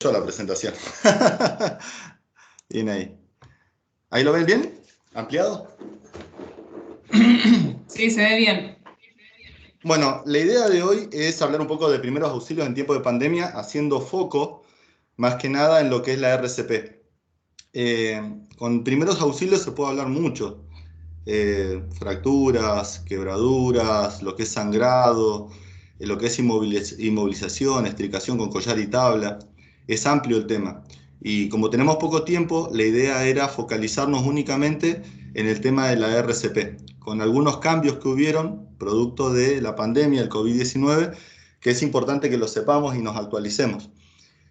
Yo la presentación. Bien ahí. ¿Ahí lo ven bien? ¿Ampliado? Sí, se ve bien. Bueno, la idea de hoy es hablar un poco de primeros auxilios en tiempo de pandemia, haciendo foco más que nada en lo que es la RCP. Con primeros auxilios se puede hablar mucho. Fracturas, quebraduras, lo que es sangrado, lo que es inmovilización, estricación con collar y tabla. Es amplio el tema. Y como tenemos poco tiempo, la idea era focalizarnos únicamente en el tema de la RCP, con algunos cambios que hubieron producto de la pandemia, el COVID-19, que es importante que lo sepamos y nos actualicemos.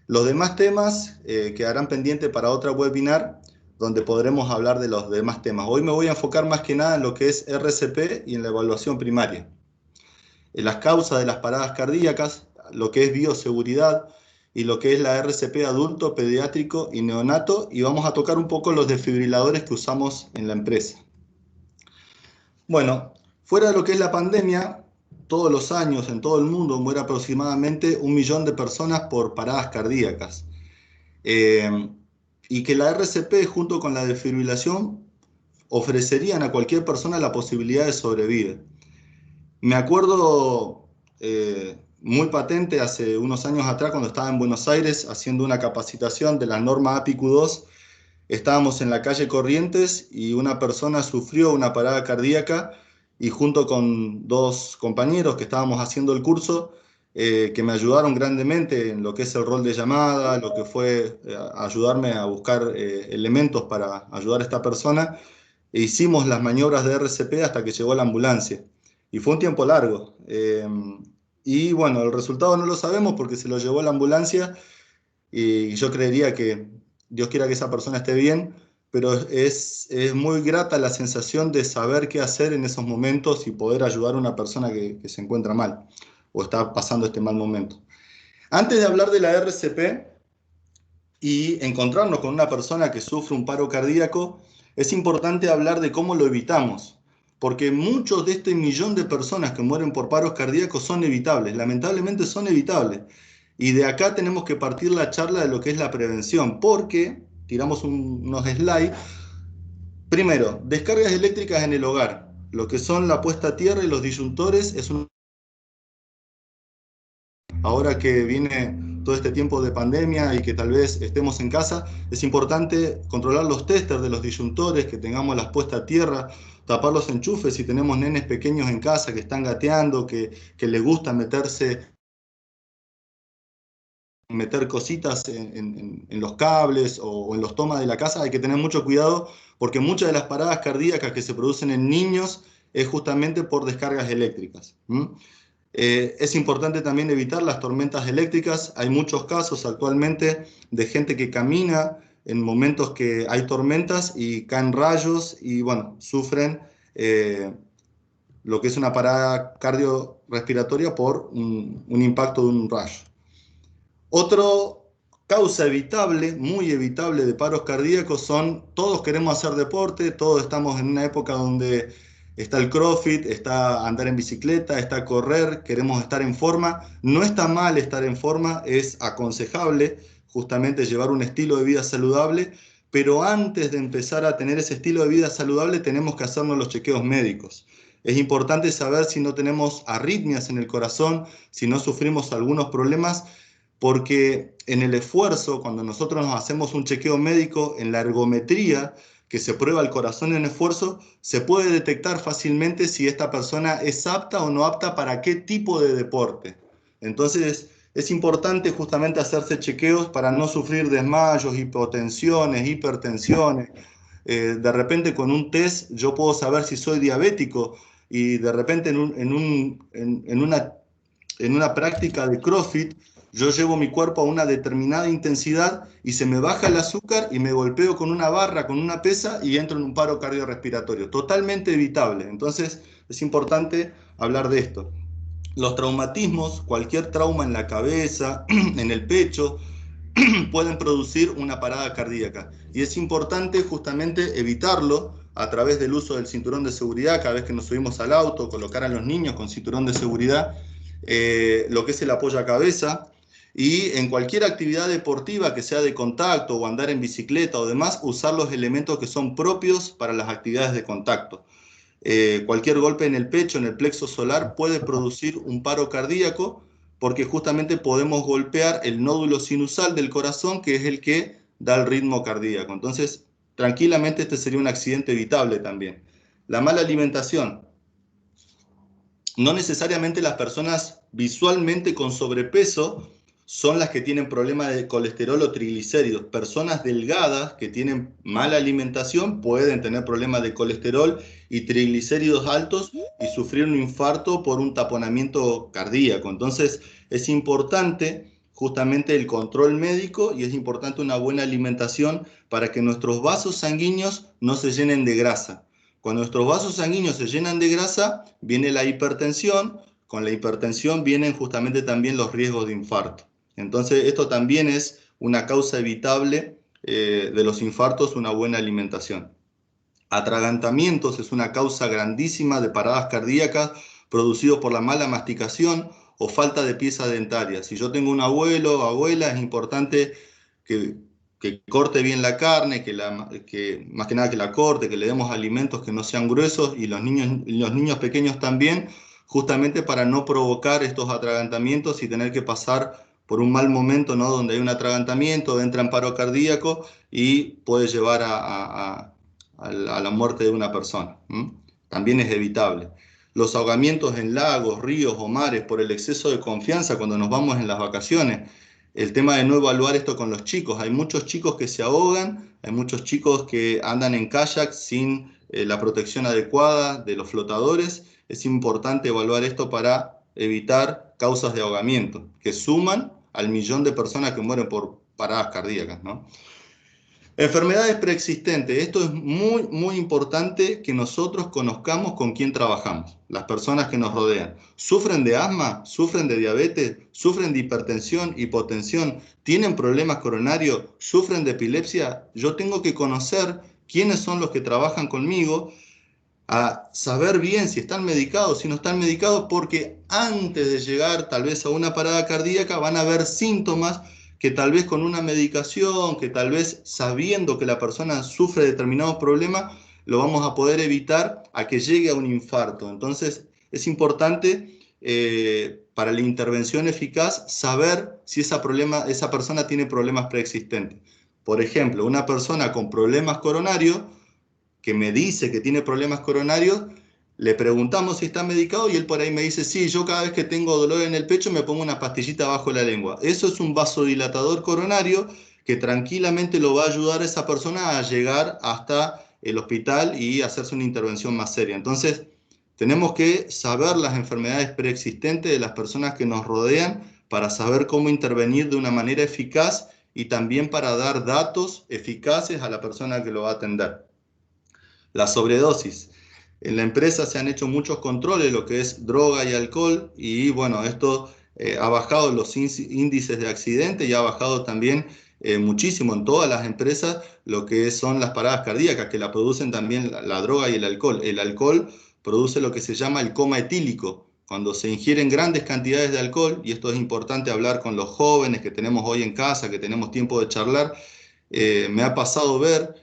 Los demás temas quedarán pendientes para otra webinar donde podremos hablar de los demás temas. Hoy me voy a enfocar más que nada en lo que es RCP y en la evaluación primaria. En las causas de las paradas cardíacas, lo que es bioseguridad y lo que es la RCP adulto, pediátrico y neonato, y vamos a tocar un poco los desfibriladores que usamos en la empresa. Bueno, fuera de lo que es la pandemia, todos los años en todo el mundo muere aproximadamente 1 millón de personas por paradas cardíacas. Eh, y que la RCP junto con la desfibrilación ofrecerían a cualquier persona la posibilidad de sobrevivir. Me acuerdo muy patente hace unos años atrás cuando estaba en Buenos Aires haciendo una capacitación de la norma APIQ2. Estábamos en la calle Corrientes y una persona sufrió una parada cardíaca y junto con dos compañeros que estábamos haciendo el curso, que me ayudaron grandemente en lo que es el rol de llamada, lo que fue ayudarme a buscar elementos para ayudar a esta persona, e hicimos las maniobras de RCP hasta que llegó la ambulancia. Y fue un tiempo largo. Y bueno, el resultado no lo sabemos porque se lo llevó la ambulancia y yo creería que Dios quiera que esa persona esté bien, pero es muy grata la sensación de saber qué hacer en esos momentos y poder ayudar a una persona que se encuentra mal o está pasando este mal momento. Antes de hablar de la RCP y encontrarnos con una persona que sufre un paro cardíaco, es importante hablar de cómo lo evitamos, porque muchos de este millón de personas que mueren por paros cardíacos son evitables, lamentablemente son evitables. Y de acá tenemos que partir la charla de lo que es la prevención, porque tiramos unos slides. Primero, descargas eléctricas en el hogar. Lo que son la puesta a tierra y los disyuntores es un... Ahora que viene todo este tiempo de pandemia y que tal vez estemos en casa, es importante controlar los testers de los disyuntores, que tengamos las puestas a tierra, tapar los enchufes si tenemos nenes pequeños en casa que están gateando, que les gusta meter cositas en los cables o en los tomas de la casa. Hay que tener mucho cuidado porque muchas de las paradas cardíacas que se producen en niños es justamente por descargas eléctricas. Es importante también evitar las tormentas eléctricas. Hay muchos casos actualmente de gente que camina en momentos que hay tormentas y caen rayos y bueno, sufren lo que es una parada cardiorrespiratoria por un impacto de un rayo. Otro causa evitable, muy evitable de paros cardíacos son, todos queremos hacer deporte, todos estamos en una época donde está el CrossFit, está andar en bicicleta, está correr, queremos estar en forma. No está mal estar en forma, es aconsejable justamente llevar un estilo de vida saludable, pero antes de empezar a tener ese estilo de vida saludable tenemos que hacernos los chequeos médicos. Es importante saber si no tenemos arritmias en el corazón, si no sufrimos algunos problemas, porque en el esfuerzo, cuando nosotros nos hacemos un chequeo médico, en la ergometría, que se prueba el corazón en esfuerzo, se puede detectar fácilmente si esta persona es apta o no apta para qué tipo de deporte. Entonces, es importante justamente hacerse chequeos para no sufrir desmayos, hipotensiones, hipertensiones. De repente con un test yo puedo saber si soy diabético y de repente en una práctica de CrossFit, yo llevo mi cuerpo a una determinada intensidad y se me baja el azúcar y me golpeo con una barra, con una pesa y entro en un paro cardiorrespiratorio. Totalmente evitable. Entonces es importante hablar de esto. Los traumatismos, cualquier trauma en la cabeza, en el pecho, pueden producir una parada cardíaca. Y es importante justamente evitarlo a través del uso del cinturón de seguridad. Cada vez que nos subimos al auto, colocar a los niños con cinturón de seguridad, lo que es el apoyo a cabeza. Y en cualquier actividad deportiva que sea de contacto o andar en bicicleta o demás, usar los elementos que son propios para las actividades de contacto. Cualquier golpe en el pecho, en el plexo solar, puede producir un paro cardíaco porque justamente podemos golpear el nódulo sinusal del corazón, que es el que da el ritmo cardíaco. Entonces, tranquilamente este sería un accidente evitable también. La mala alimentación. No necesariamente las personas visualmente con sobrepeso son las que tienen problemas de colesterol o triglicéridos. Personas delgadas que tienen mala alimentación pueden tener problemas de colesterol y triglicéridos altos y sufrir un infarto por un taponamiento cardíaco. Entonces es importante justamente el control médico y es importante una buena alimentación para que nuestros vasos sanguíneos no se llenen de grasa. Cuando nuestros vasos sanguíneos se llenan de grasa, viene la hipertensión. Con la hipertensión vienen justamente también los riesgos de infarto. Entonces, esto también es una causa evitable de los infartos, una buena alimentación. Atragantamientos es una causa grandísima de paradas cardíacas producidos por la mala masticación o falta de pieza dentaria. Si yo tengo un abuelo o abuela, es importante que, que corte bien la carne, que más que nada que la corte, que le demos alimentos que no sean gruesos y los niños pequeños también, justamente para no provocar estos atragantamientos y tener que pasar por un mal momento, ¿no? Donde hay un atragantamiento, entra en paro cardíaco y puede llevar a la muerte de una persona. También es evitable. Los ahogamientos en lagos, ríos o mares por el exceso de confianza cuando nos vamos en las vacaciones. El tema de no evaluar esto con los chicos. Hay muchos chicos que se ahogan, hay muchos chicos que andan en kayak sin la protección adecuada de los flotadores. Es importante evaluar esto para evitar causas de ahogamiento, que suman al millón de personas que mueren por paradas cardíacas, ¿no? Enfermedades preexistentes. Esto es muy, muy importante que nosotros conozcamos con quién trabajamos, las personas que nos rodean. ¿Sufren de asma? ¿Sufren de diabetes? ¿Sufren de hipertensión, hipotensión? ¿Tienen problemas coronarios? ¿Sufren de epilepsia? Yo tengo que conocer quiénes son los que trabajan conmigo, a saber bien si están medicados, si no están medicados, porque antes de llegar tal vez a una parada cardíaca van a haber síntomas que tal vez con una medicación, que tal vez sabiendo que la persona sufre determinados problemas, lo vamos a poder evitar a que llegue a un infarto. Entonces es importante para la intervención eficaz saber si esa persona tiene problemas preexistentes. Por ejemplo, una persona con problemas coronarios que me dice que tiene problemas coronarios, le preguntamos si está medicado y él por ahí me dice, sí, yo cada vez que tengo dolor en el pecho me pongo una pastillita bajo la lengua. Eso es un vasodilatador coronario que tranquilamente lo va a ayudar a esa persona a llegar hasta el hospital y hacerse una intervención más seria. Entonces, tenemos que saber las enfermedades preexistentes de las personas que nos rodean para saber cómo intervenir de una manera eficaz y también para dar datos eficaces a la persona que lo va a atender. La sobredosis. En la empresa se han hecho muchos controles de lo que es droga y alcohol y bueno, esto ha bajado los índices de accidente y ha bajado también muchísimo en todas las empresas lo que son las paradas cardíacas, que la producen también la droga y el alcohol. El alcohol produce lo que se llama el coma etílico. Cuando se ingieren grandes cantidades de alcohol, y esto es importante hablar con los jóvenes que tenemos hoy en casa, que tenemos tiempo de charlar, me ha pasado ver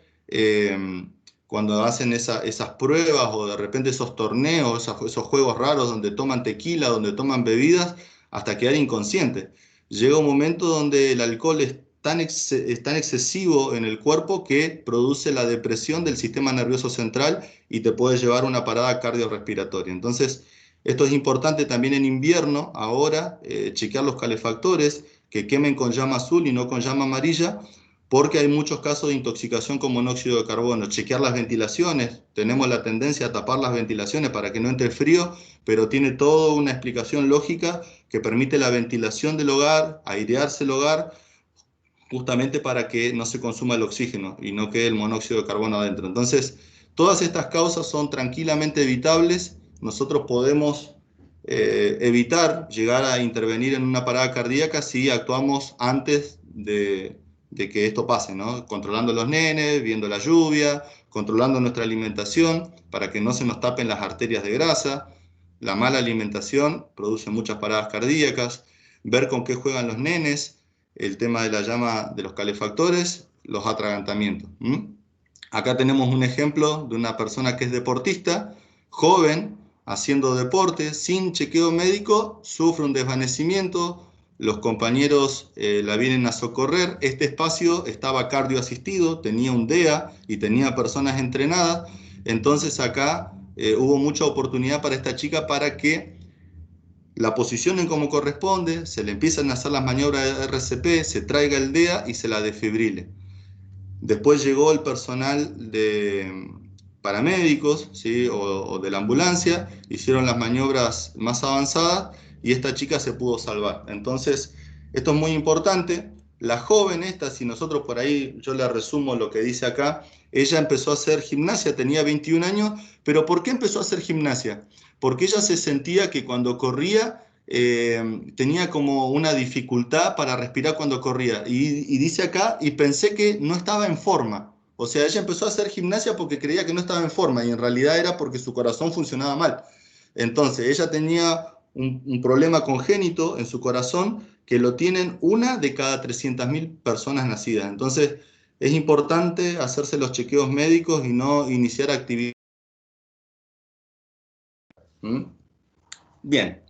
cuando hacen esas pruebas o de repente esos torneos, esos juegos raros donde toman tequila, donde toman bebidas, hasta quedar inconsciente. Llega un momento donde el alcohol es tan excesivo en el cuerpo que produce la depresión del sistema nervioso central y te puede llevar a una parada cardiorrespiratoria. Entonces, esto es importante también en invierno, ahora, chequear los calefactores que quemen con llama azul y no con llama amarilla, porque hay muchos casos de intoxicación con monóxido de carbono. Chequear las ventilaciones, tenemos la tendencia a tapar las ventilaciones para que no entre frío, pero tiene toda una explicación lógica que permite la ventilación del hogar, airearse el hogar, justamente para que no se consuma el oxígeno y no quede el monóxido de carbono adentro. Entonces, todas estas causas son tranquilamente evitables. Nosotros podemos evitar llegar a intervenir en una parada cardíaca si actuamos antes de que esto pase, ¿no? Controlando los nenes, viendo la lluvia, controlando nuestra alimentación para que no se nos tapen las arterias de grasa. La mala alimentación produce muchas paradas cardíacas. ver con qué juegan los nenes, el tema de la llama de los calefactores, los atragantamientos. Acá tenemos un ejemplo de una persona que es deportista, joven, haciendo deporte, sin chequeo médico, sufre un desvanecimiento, los compañeros la vienen a socorrer. Este espacio estaba cardioasistido, tenía un DEA y tenía personas entrenadas. Entonces acá hubo mucha oportunidad para esta chica para que la posicionen como corresponde, se le empiezan a hacer las maniobras de RCP, se traiga el DEA y se la desfibrile. Después llegó el personal de paramédicos, ¿sí? o de la ambulancia, hicieron las maniobras más avanzadas y esta chica se pudo salvar. Entonces, esto es muy importante. La joven esta, si nosotros por ahí, yo le resumo lo que dice acá, ella empezó a hacer gimnasia, tenía 21 años, pero ¿por qué empezó a hacer gimnasia? Porque ella se sentía que cuando corría tenía como una dificultad para respirar cuando corría. Y dice acá, y pensé que no estaba en forma. O sea, ella empezó a hacer gimnasia porque creía que no estaba en forma y en realidad era porque su corazón funcionaba mal. Entonces, ella tenía un problema congénito en su corazón que lo tienen una de cada 300.000 personas nacidas. Entonces, es importante hacerse los chequeos médicos y no iniciar actividad. ¿Mm? Bien.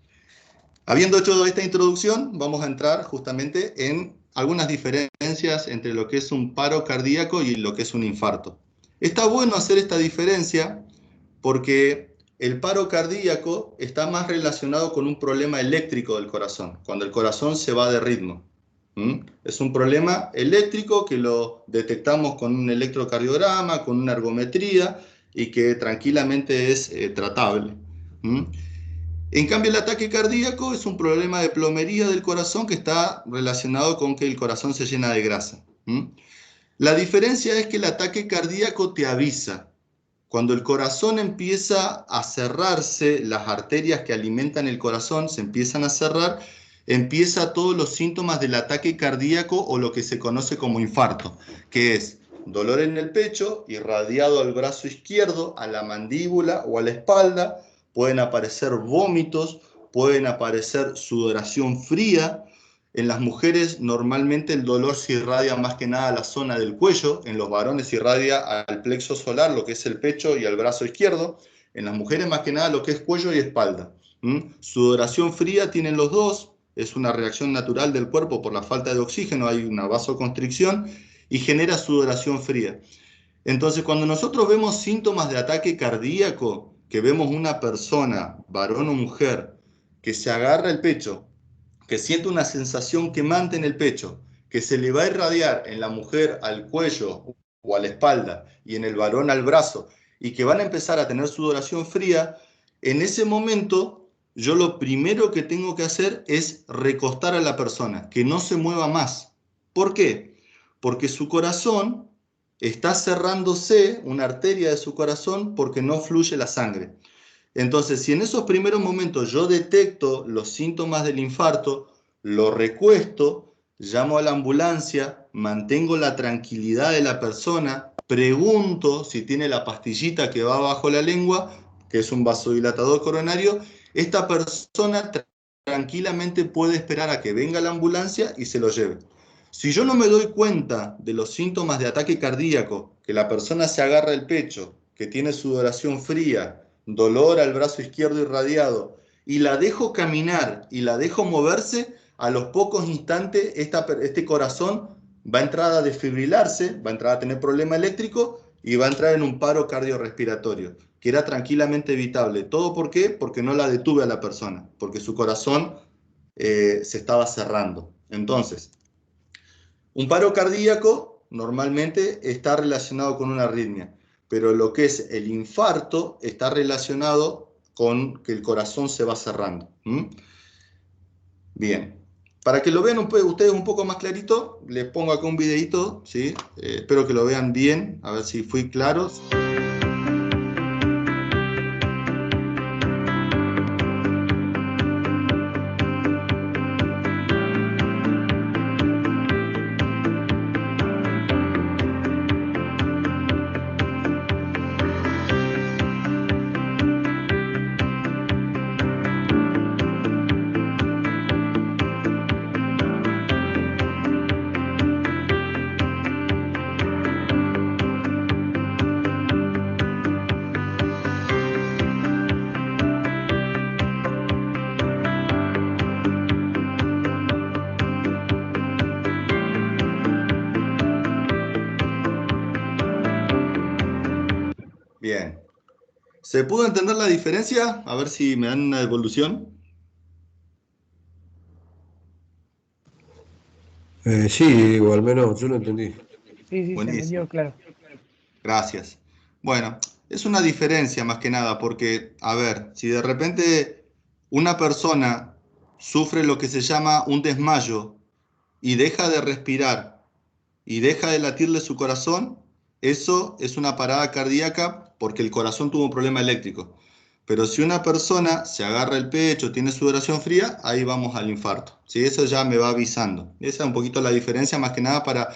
Habiendo hecho esta introducción, vamos a entrar justamente en algunas diferencias entre lo que es un paro cardíaco y lo que es un infarto. Está bueno hacer esta diferencia porque el paro cardíaco está más relacionado con un problema eléctrico del corazón, cuando el corazón se va de ritmo. Es un problema eléctrico que lo detectamos con un electrocardiograma, con una ergometría y que tranquilamente es tratable. En cambio, el ataque cardíaco es un problema de plomería del corazón que está relacionado con que el corazón se llena de grasa. La diferencia es que el ataque cardíaco te avisa. Cuando el corazón empieza a cerrarse, las arterias que alimentan el corazón se empiezan a cerrar, empieza todos los síntomas del ataque cardíaco o lo que se conoce como infarto, que es dolor en el pecho, irradiado al brazo izquierdo, a la mandíbula o a la espalda. Pueden aparecer vómitos, pueden aparecer sudoración fría. En las mujeres normalmente el dolor se irradia más que nada a la zona del cuello, en los varones se irradia al plexo solar, lo que es el pecho y al brazo izquierdo, en las mujeres más que nada lo que es cuello y espalda. Sudoración fría tienen los dos, es una reacción natural del cuerpo por la falta de oxígeno, hay una vasoconstricción y genera sudoración fría. Entonces, cuando nosotros vemos síntomas de ataque cardíaco, que vemos una persona, varón o mujer, que se agarra el pecho, que siente una sensación quemante en el pecho, que se le va a irradiar en la mujer al cuello o a la espalda y en el varón al brazo, y que van a empezar a tener sudoración fría, en ese momento yo lo primero que tengo que hacer es recostar a la persona, que no se mueva más. ¿Por qué? Porque su corazón está cerrándose, una arteria de su corazón, porque no fluye la sangre. Entonces, si en esos primeros momentos yo detecto los síntomas del infarto, lo recuesto, llamo a la ambulancia, mantengo la tranquilidad de la persona, pregunto si tiene la pastillita que va bajo la lengua, que es un vasodilatador coronario, esta persona tranquilamente puede esperar a que venga la ambulancia y se lo lleve. Si yo no me doy cuenta de los síntomas de ataque cardíaco, que la persona se agarra el pecho, que tiene sudoración fría, dolor al brazo izquierdo irradiado, y la dejo caminar y la dejo moverse, a los pocos instantes este corazón va a entrar a desfibrilarse, va a entrar a tener problema eléctrico y va a entrar en un paro cardiorrespiratorio, que era tranquilamente evitable. ¿Todo por qué? Porque no la detuve a la persona, porque su corazón se estaba cerrando. Entonces, un paro cardíaco normalmente está relacionado con una arritmia, pero lo que es el infarto está relacionado con que el corazón se va cerrando. Bien, para que lo vean ustedes un poco más clarito, les pongo acá un videito, ¿sí? Espero que lo vean bien, a ver si fui claro. Bien. ¿Se pudo entender la diferencia? A ver si me dan una devolución. Sí, o al menos yo lo entendí. Sí, sí, se entendió, Buenísimo. claro. Gracias. Bueno, es una diferencia más que nada, porque, a ver, si de repente una persona sufre lo que se llama un desmayo y deja de respirar y deja de latirle su corazón, eso es una parada cardíaca porque el corazón tuvo un problema eléctrico. Pero si una persona se agarra el pecho, tiene sudoración fría, ahí vamos al infarto. ¿Sí? Eso ya me va avisando. Esa es un poquito la diferencia, más que nada para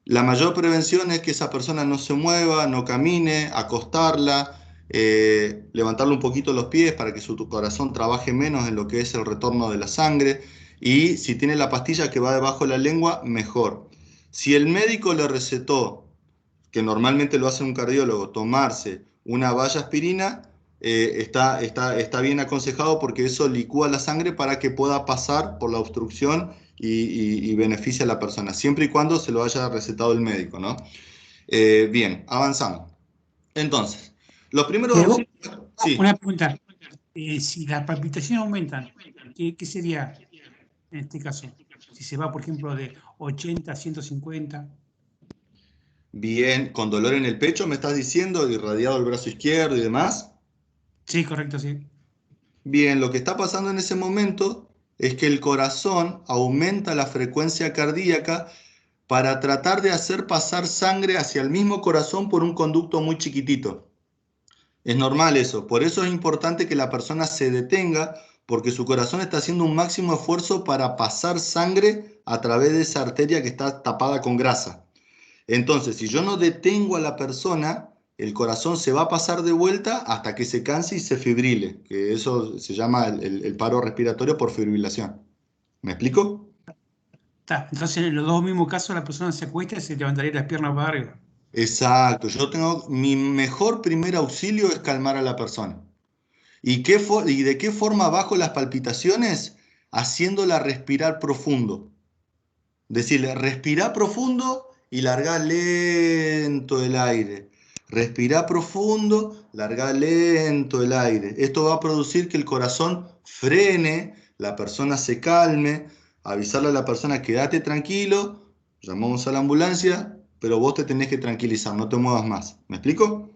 la mayor prevención es que esa persona no se mueva, no camine, acostarla, levantarle un poquito los pies para que su corazón trabaje menos en lo que es el retorno de la sangre. Y si tiene la pastilla que va debajo de la lengua, mejor. Si el médico le recetó, que normalmente lo hace un cardiólogo, tomarse una valla aspirina, está bien aconsejado porque eso licúa la sangre para que pueda pasar por la obstrucción y beneficia a la persona, siempre y cuando se lo haya recetado el médico, ¿no? Bien, avanzamos. Entonces, los primeros Pero auxilios, sí, una pregunta, si las palpitaciones aumentan, ¿qué sería en este caso? Si se va, por ejemplo, de 80 a 150. bien, con dolor en el pecho, me estás diciendo, irradiado el brazo izquierdo y demás. Sí, correcto, sí. Bien, lo que está pasando en ese momento es que el corazón aumenta la frecuencia cardíaca para tratar de hacer pasar sangre hacia el mismo corazón por un conducto muy chiquitito. Es normal eso, por eso es importante que la persona se detenga, porque su corazón está haciendo un máximo esfuerzo para pasar sangre a través de esa arteria que está tapada con grasa. Entonces, si yo no detengo a la persona, el corazón se va a pasar de vuelta hasta que se canse y se fibrile, que eso se llama el paro respiratorio por fibrilación. ¿Me explico? Entonces, en los dos mismos casos, la persona se acuesta y se levantaría las piernas para arriba. Exacto, yo tengo mi mejor primer auxilio es calmar a la persona. ¿Y de qué forma bajo las palpitaciones? Haciéndola respirar profundo. Decirle, respira profundo y larga lento el aire. Respira profundo, larga lento el aire. Esto va a producir que el corazón frene, la persona se calme, avisarle a la persona, quédate tranquilo, llamamos a la ambulancia, pero vos te tenés que tranquilizar, no te muevas más. ¿Me explico?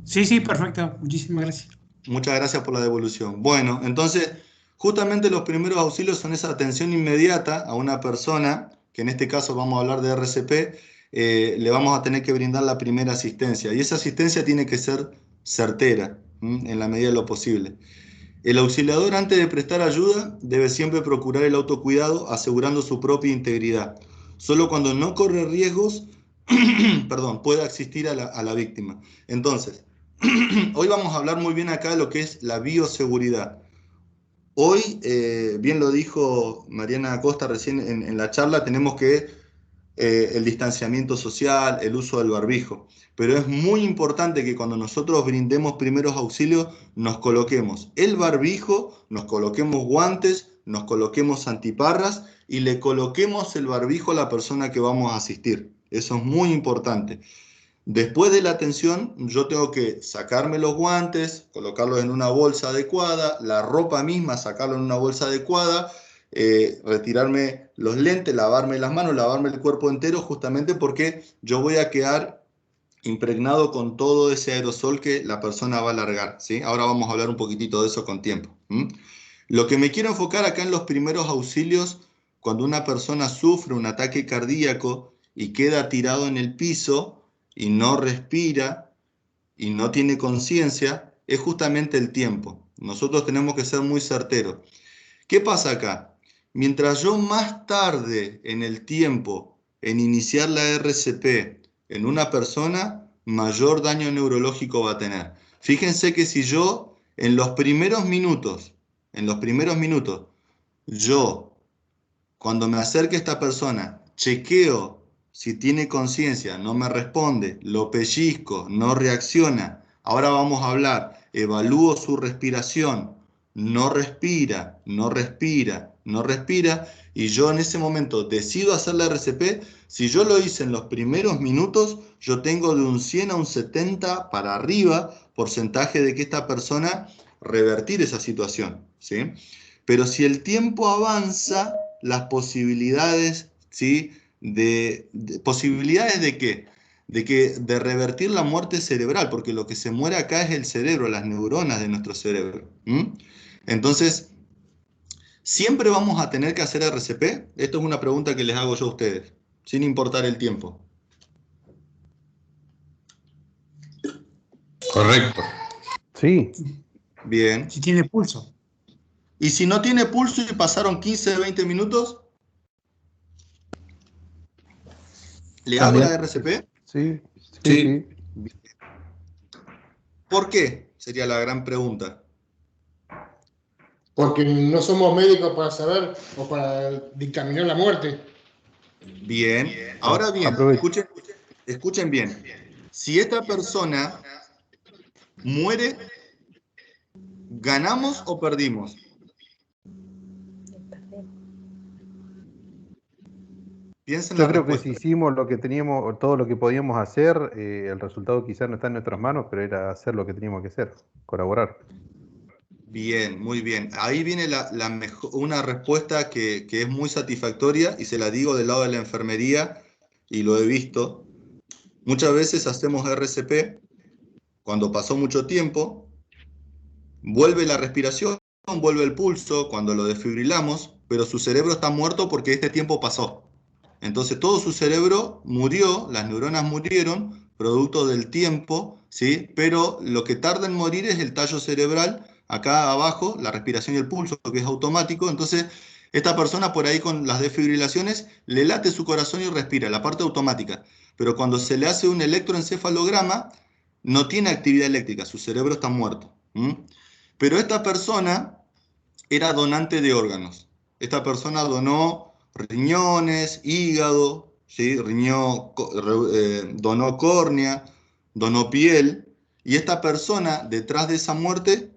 Sí, sí, perfecto. Muchísimas gracias. Muchas gracias por la devolución. Bueno, entonces, justamente los primeros auxilios son esa atención inmediata a una persona, que en este caso vamos a hablar de RCP, le vamos a tener que brindar la primera asistencia. Y esa asistencia tiene que ser certera, en la medida de lo posible. El auxiliador, antes de prestar ayuda, debe siempre procurar el autocuidado, asegurando su propia integridad. Solo cuando no corre riesgos, perdón, puede asistir a la víctima. Entonces, hoy vamos a hablar muy bien acá de lo que es la bioseguridad. Hoy, bien lo dijo Mariana Acosta recién en la charla, tenemos que el distanciamiento social, el uso del barbijo. Pero es muy importante que cuando nosotros brindemos primeros auxilios, nos coloquemos el barbijo, nos coloquemos guantes, nos coloquemos antiparras y le coloquemos el barbijo a la persona que vamos a asistir. Eso es muy importante. Después de la atención, yo tengo que sacarme los guantes, colocarlos en una bolsa adecuada, la ropa misma, sacarlo en una bolsa adecuada, retirarme los lentes, lavarme las manos, lavarme el cuerpo entero, justamente porque yo voy a quedar impregnado con todo ese aerosol que la persona va a largar, ¿sí? Ahora vamos a hablar un poquitito de eso con tiempo. Lo que me quiero enfocar acá en los primeros auxilios, cuando una persona sufre un ataque cardíaco y queda tirado en el piso y no respira y no tiene conciencia, es justamente el tiempo. Nosotros tenemos que ser muy certeros. ¿Qué pasa acá? Mientras yo más tarde en el tiempo en iniciar la RCP en una persona, mayor daño neurológico va a tener. Fíjense que si yo en los primeros minutos, yo cuando me acerque a esta persona, chequeo si tiene conciencia, no me responde, lo pellizco, no reacciona. Ahora vamos a hablar, evalúo su respiración, no respira, no respira, no respira, y yo en ese momento decido hacer la RCP. Si yo lo hice en los primeros minutos, yo tengo de un 100 a un 70 para arriba porcentaje de que esta persona revertir esa situación, ¿sí? Pero si el tiempo avanza, las posibilidades, ¿sí? ¿Posibilidades de qué? De revertir la muerte cerebral, porque lo que se muere acá es el cerebro, las neuronas de nuestro cerebro. Entonces, ¿siempre vamos a tener que hacer RCP? Esto es una pregunta que les hago yo a ustedes, sin importar el tiempo. Correcto. Sí. Bien. Si tiene pulso. ¿Y si no tiene pulso y pasaron 15, 20 minutos? ¿Le hago la RCP? Sí, sí, Sí. sí. ¿Por qué? Sería la gran pregunta. Porque no somos médicos para saber o para dictaminar la muerte. Bien. Ahora bien, Aprovecho. escuchen bien. Si esta persona muere, ¿ganamos o perdimos? Piensen Yo la creo que respuesta. si hicimos lo que teníamos, todo lo que podíamos hacer, el resultado quizás no está en nuestras manos, pero era hacer lo que teníamos que hacer, colaborar. Bien, muy bien. Ahí viene una respuesta que es muy satisfactoria y se la digo del lado de la enfermería y lo he visto. Muchas veces hacemos RCP cuando pasó mucho tiempo, vuelve la respiración, vuelve el pulso cuando lo desfibrilamos, pero su cerebro está muerto porque este tiempo pasó. Entonces todo su cerebro murió, las neuronas murieron, producto del tiempo, ¿sí? Pero lo que tarda en morir es el tallo cerebral, acá abajo, la respiración y el pulso, que es automático. Entonces esta persona por ahí con las desfibrilaciones le late su corazón y respira, la parte automática. Pero cuando se le hace un electroencefalograma, no tiene actividad eléctrica, su cerebro está muerto. Pero esta persona era donante de órganos. Esta persona donó riñones, hígado, ¿sí? Donó córnea, donó piel. Y esta persona, detrás de esa muerte,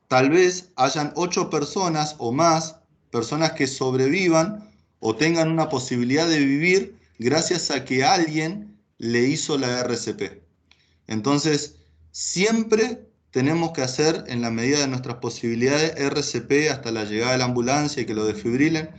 tal vez hayan 8 personas o más, personas que sobrevivan o tengan una posibilidad de vivir gracias a que alguien le hizo la RCP. Entonces, siempre tenemos que hacer, en la medida de nuestras posibilidades, RCP hasta la llegada de la ambulancia y que lo desfibrilen.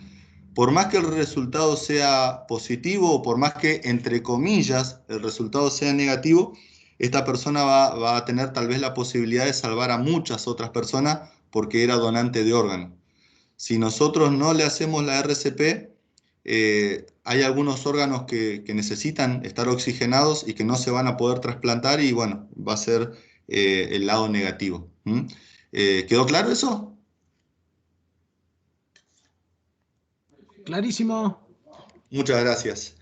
Por más que el resultado sea positivo o por más que, entre comillas, el resultado sea negativo, esta persona va a tener tal vez la posibilidad de salvar a muchas otras personas porque era donante de órganos. Si nosotros no le hacemos la RCP, hay algunos órganos que necesitan estar oxigenados y que no se van a poder trasplantar y bueno, va a ser el lado negativo. ¿Quedó claro eso? Clarísimo. Muchas gracias.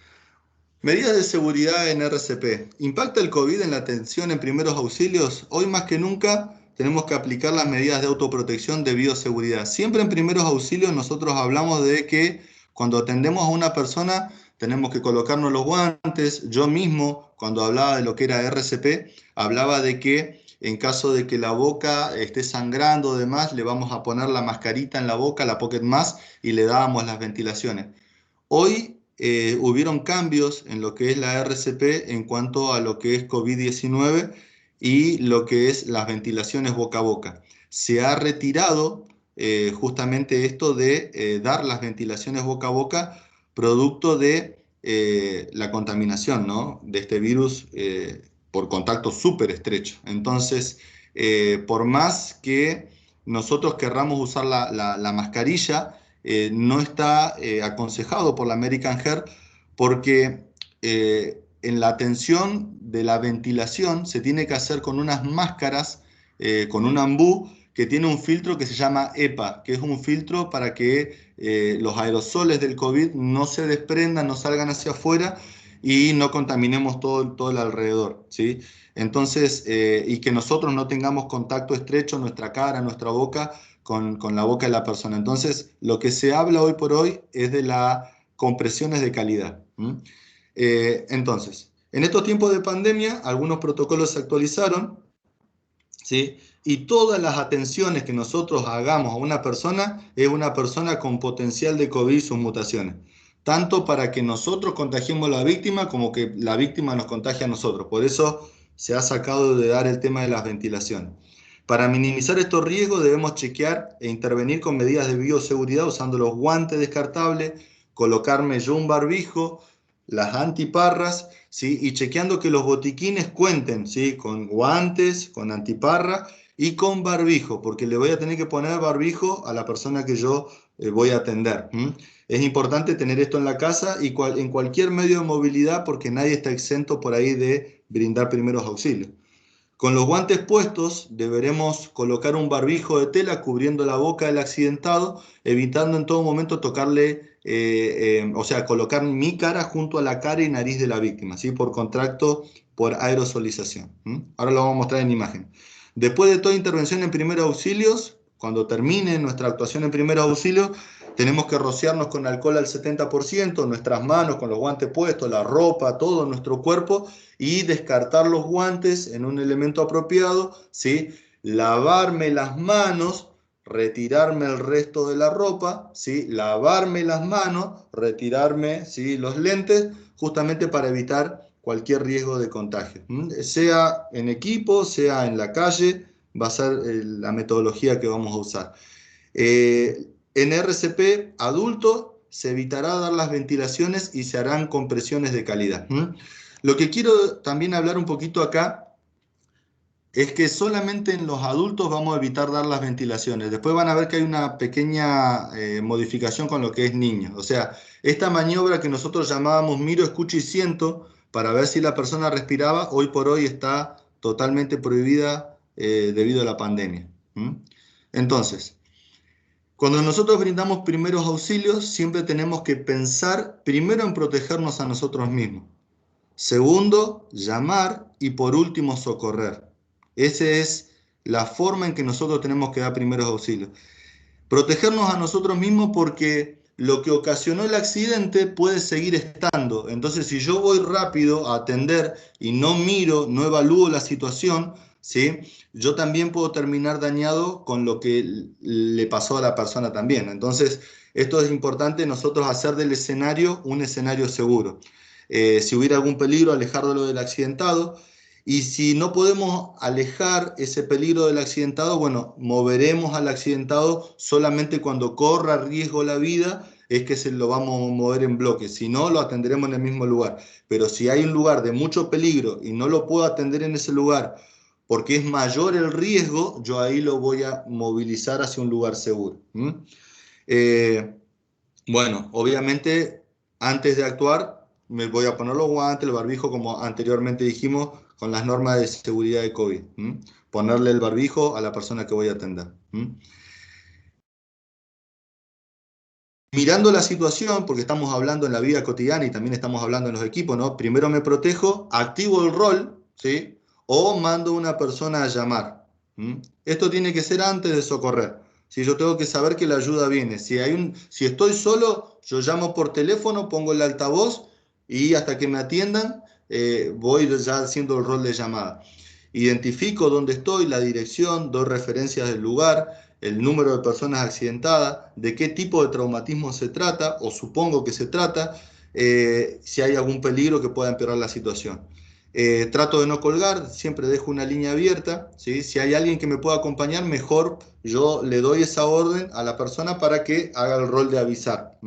Medidas de seguridad en RCP. ¿Impacta el COVID en la atención en primeros auxilios? Hoy más que nunca tenemos que aplicar las medidas de autoprotección de bioseguridad. Siempre en primeros auxilios nosotros hablamos de que cuando atendemos a una persona tenemos que colocarnos los guantes. Yo mismo, cuando hablaba de lo que era RCP, hablaba de que en caso de que la boca esté sangrando o demás, le vamos a poner la mascarita en la boca, la Pocket Mask, y le dábamos las ventilaciones. Hoy hubieron cambios en lo que es la RCP en cuanto a lo que es COVID-19 y lo que es las ventilaciones boca a boca. Se ha retirado justamente esto de dar las ventilaciones boca a boca producto de la contaminación, ¿no? De este virus por contacto súper estrecho. Entonces, por más que nosotros querramos usar la mascarilla, no está aconsejado por la American Heart porque en la atención de la ventilación se tiene que hacer con unas máscaras, con un ambú que tiene un filtro que se llama EPA, que es un filtro para que los aerosoles del COVID no se desprendan, no salgan hacia afuera y no contaminemos todo el alrededor, ¿sí? Entonces, y que nosotros no tengamos contacto estrecho, nuestra cara, nuestra boca, con la boca de la persona. Entonces, lo que se habla hoy por hoy es de las compresiones de calidad. Entonces, en estos tiempos de pandemia, algunos protocolos se actualizaron, ¿sí? y todas las atenciones que nosotros hagamos a una persona es una persona con potencial de COVID y sus mutaciones. Tanto para que nosotros contagiemos a la víctima como que la víctima nos contagie a nosotros. Por eso se ha sacado de dar el tema de las ventilaciones. Para minimizar estos riesgos debemos chequear e intervenir con medidas de bioseguridad usando los guantes descartables, colocarme yo un barbijo, las antiparras, ¿sí? Y chequeando que los botiquines cuenten, ¿sí? Con guantes, con antiparra y con barbijo, porque le voy a tener que poner barbijo a la persona que yo voy a atender. Es importante tener esto en la casa y en cualquier medio de movilidad, porque nadie está exento por ahí de brindar primeros auxilios. Con los guantes puestos deberemos colocar un barbijo de tela cubriendo la boca del accidentado, evitando en todo momento tocarle, o sea, colocar mi cara junto a la cara y nariz de la víctima, ¿sí? Por contacto, por aerosolización. Ahora lo vamos a mostrar en imagen. Después de toda intervención en primeros auxilios, cuando termine nuestra actuación en primeros auxilios, tenemos que rociarnos con alcohol al 70%, nuestras manos con los guantes puestos, la ropa, todo nuestro cuerpo, y descartar los guantes en un elemento apropiado, ¿sí? Lavarme las manos, retirarme el resto de la ropa, ¿sí? Lavarme las manos, retirarme, ¿sí? Los lentes, justamente para evitar cualquier riesgo de contagio. Sea en equipo, sea en la calle, va a ser la metodología que vamos a usar. En RCP adulto se evitará dar las ventilaciones y se harán compresiones de calidad. Lo que quiero también hablar un poquito acá es que solamente en los adultos vamos a evitar dar las ventilaciones. Después van a ver que hay una pequeña modificación con lo que es niños. O sea, esta maniobra que nosotros llamábamos miro, escucho y siento para ver si la persona respiraba, hoy por hoy está totalmente prohibida debido a la pandemia. Entonces, cuando nosotros brindamos primeros auxilios, siempre tenemos que pensar primero en protegernos a nosotros mismos. Segundo, llamar y por último, socorrer. Esa es la forma en que nosotros tenemos que dar primeros auxilios. Protegernos a nosotros mismos porque lo que ocasionó el accidente puede seguir estando. Entonces, si yo voy rápido a atender y no miro, no evalúo la situación, ¿sí? Yo también puedo terminar dañado con lo que le pasó a la persona también. Entonces, esto es importante nosotros hacer del escenario un escenario seguro. Si hubiera algún peligro, alejarlo del accidentado. Y si no podemos alejar ese peligro del accidentado, bueno, moveremos al accidentado solamente cuando corra riesgo la vida, es que se lo vamos a mover en bloque. Si no, lo atenderemos en el mismo lugar. Pero si hay un lugar de mucho peligro y no lo puedo atender en ese lugar porque es mayor el riesgo, yo ahí lo voy a movilizar hacia un lugar seguro. Bueno, obviamente, antes de actuar, me voy a poner los guantes, el barbijo, como anteriormente dijimos, con las normas de seguridad de COVID. Ponerle el barbijo a la persona que voy a atender. Mirando la situación, porque estamos hablando en la vida cotidiana y también estamos hablando en los equipos, ¿no? Primero me protejo, activo el rol, ¿sí? O mando a una persona a llamar. Esto tiene que ser antes de socorrer. Si yo tengo que saber que la ayuda viene. Si estoy solo, yo llamo por teléfono, pongo el altavoz y hasta que me atiendan, voy ya haciendo el rol de llamada. Identifico dónde estoy, la dirección, doy referencias del lugar, el número de personas accidentadas, de qué tipo de traumatismo se trata, o supongo que se trata, si hay algún peligro que pueda empeorar la situación. Trato de no colgar, siempre dejo una línea abierta, ¿sí? Si hay alguien que me pueda acompañar, mejor yo le doy esa orden a la persona para que haga el rol de avisar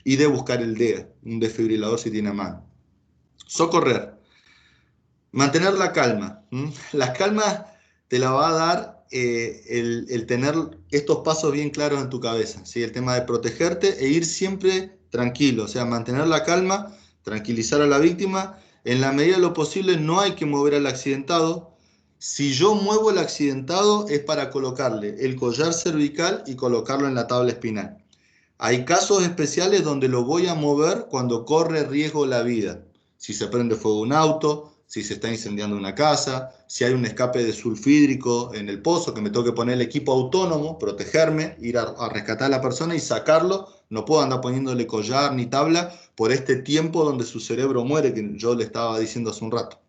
y de buscar el DEA, un desfibrilador si tiene a mano. Socorrer. Mantener la calma. La calma te la va a dar el tener estos pasos bien claros en tu cabeza, ¿sí? El tema de protegerte e ir siempre tranquilo, o sea, mantener la calma, tranquilizar a la víctima. En la medida de lo posible no hay que mover al accidentado. Si yo muevo el accidentado es para colocarle el collar cervical y colocarlo en la tabla espinal. Hay casos especiales donde lo voy a mover cuando corre riesgo la vida. Si se prende fuego un auto, si se está incendiando una casa, si hay un escape de sulfídrico en el pozo, que me tengo que poner el equipo autónomo, protegerme, ir a rescatar a la persona y sacarlo. No puedo andar poniéndole collar ni tabla por este tiempo donde su cerebro muere, que yo le estaba diciendo hace un rato.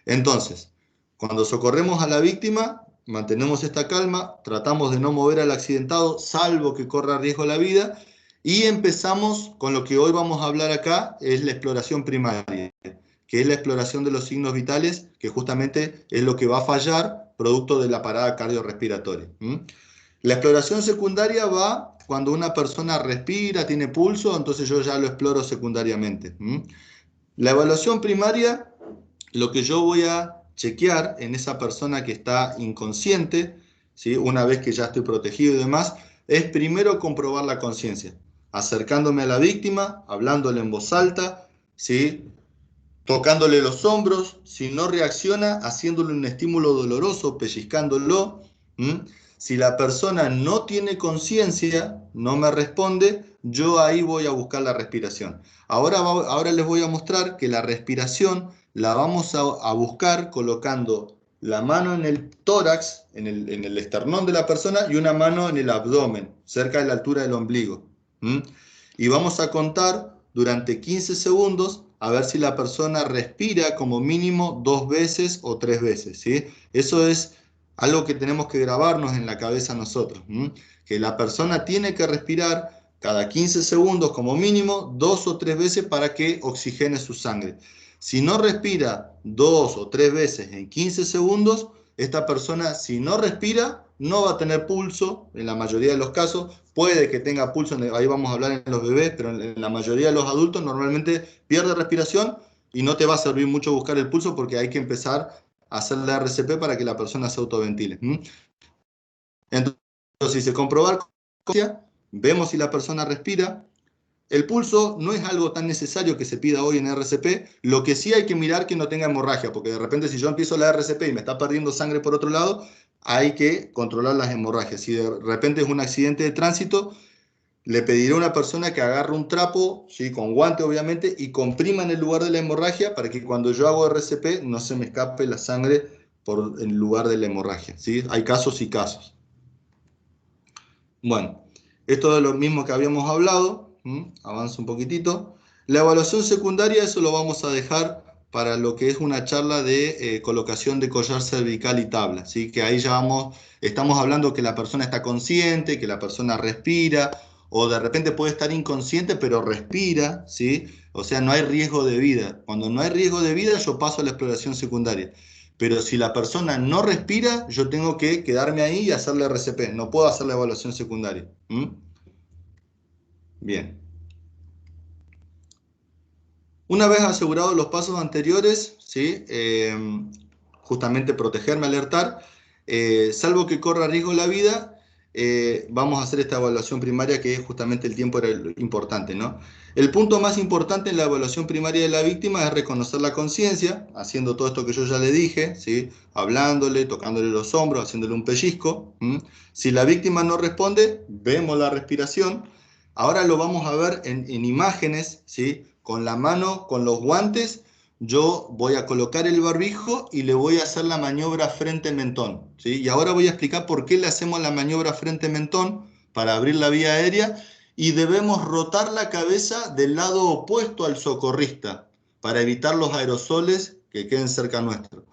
Entonces, cuando socorremos a la víctima, mantenemos esta calma, tratamos de no mover al accidentado, salvo que corra riesgo la vida, y empezamos con lo que hoy vamos a hablar acá, es la exploración primaria, que es la exploración de los signos vitales, que justamente es lo que va a fallar producto de la parada cardiorrespiratoria. La exploración secundaria va cuando una persona respira, tiene pulso, entonces yo ya lo exploro secundariamente. La evaluación primaria, lo que yo voy a chequear en esa persona que está inconsciente, ¿sí? Una vez que ya estoy protegido y demás, es primero comprobar la conciencia, acercándome a la víctima, hablándole en voz alta, ¿sí? Tocándole los hombros, si no reacciona, haciéndole un estímulo doloroso, pellizcándolo. Si la persona no tiene conciencia, no me responde, yo ahí voy a buscar la respiración. Ahora les voy a mostrar que la respiración la vamos a buscar colocando la mano en el tórax, en el esternón de la persona, y una mano en el abdomen, cerca de la altura del ombligo. Y vamos a contar durante 15 segundos a ver si la persona respira como mínimo 2 veces o 3 veces, ¿sí? Eso es algo que tenemos que grabarnos en la cabeza nosotros, que la persona tiene que respirar cada 15 segundos como mínimo 2 o 3 veces para que oxigene su sangre. Si no respira 2 o 3 veces en 15 segundos, esta persona, si no respira, no va a tener pulso en la mayoría de los casos. Puede que tenga pulso, ahí vamos a hablar en los bebés, pero en la mayoría de los adultos normalmente pierde respiración y no te va a servir mucho buscar el pulso porque hay que empezar a hacer la RCP para que la persona se autoventile. Entonces, si se comprobar, vemos si la persona respira. El pulso no es algo tan necesario que se pida hoy en RCP, lo que sí hay que mirar que no tenga hemorragia, porque de repente si yo empiezo la RCP y me está perdiendo sangre por otro lado, hay que controlar las hemorragias. Si de repente es un accidente de tránsito, le pediré a una persona que agarre un trapo, ¿sí? Con guante obviamente, y comprima en el lugar de la hemorragia para que cuando yo hago RCP no se me escape la sangre por el lugar de la hemorragia, ¿sí? Hay casos y casos. Bueno, esto es lo mismo que habíamos hablado. Avanzo un poquitito. La evaluación secundaria, eso lo vamos a dejar para lo que es una charla de colocación de collar cervical y tabla, ¿sí? Que ahí ya estamos hablando que la persona está consciente, que la persona respira, o de repente puede estar inconsciente pero respira, ¿sí? O sea, no hay riesgo de vida. Cuando no hay riesgo de vida, yo paso a la exploración secundaria. Pero si la persona no respira, yo tengo que quedarme ahí y hacerle RCP. No puedo hacer la evaluación secundaria. Bien. Una vez asegurados los pasos anteriores, ¿sí? Justamente protegerme, alertar, salvo que corra riesgo la vida, vamos a hacer esta evaluación primaria que es justamente el tiempo era importante, ¿no? El punto más importante en la evaluación primaria de la víctima es reconocer la conciencia, haciendo todo esto que yo ya le dije, ¿sí? Hablándole, tocándole los hombros, haciéndole un pellizco. Si la víctima no responde, vemos la respiración. Ahora lo vamos a ver en imágenes, ¿sí? Con la mano, con los guantes, yo voy a colocar el barbijo y le voy a hacer la maniobra frente-mentón, ¿sí? Y ahora voy a explicar por qué le hacemos la maniobra frente-mentón para abrir la vía aérea y debemos rotar la cabeza del lado opuesto al socorrista para evitar los aerosoles que queden cerca nuestro.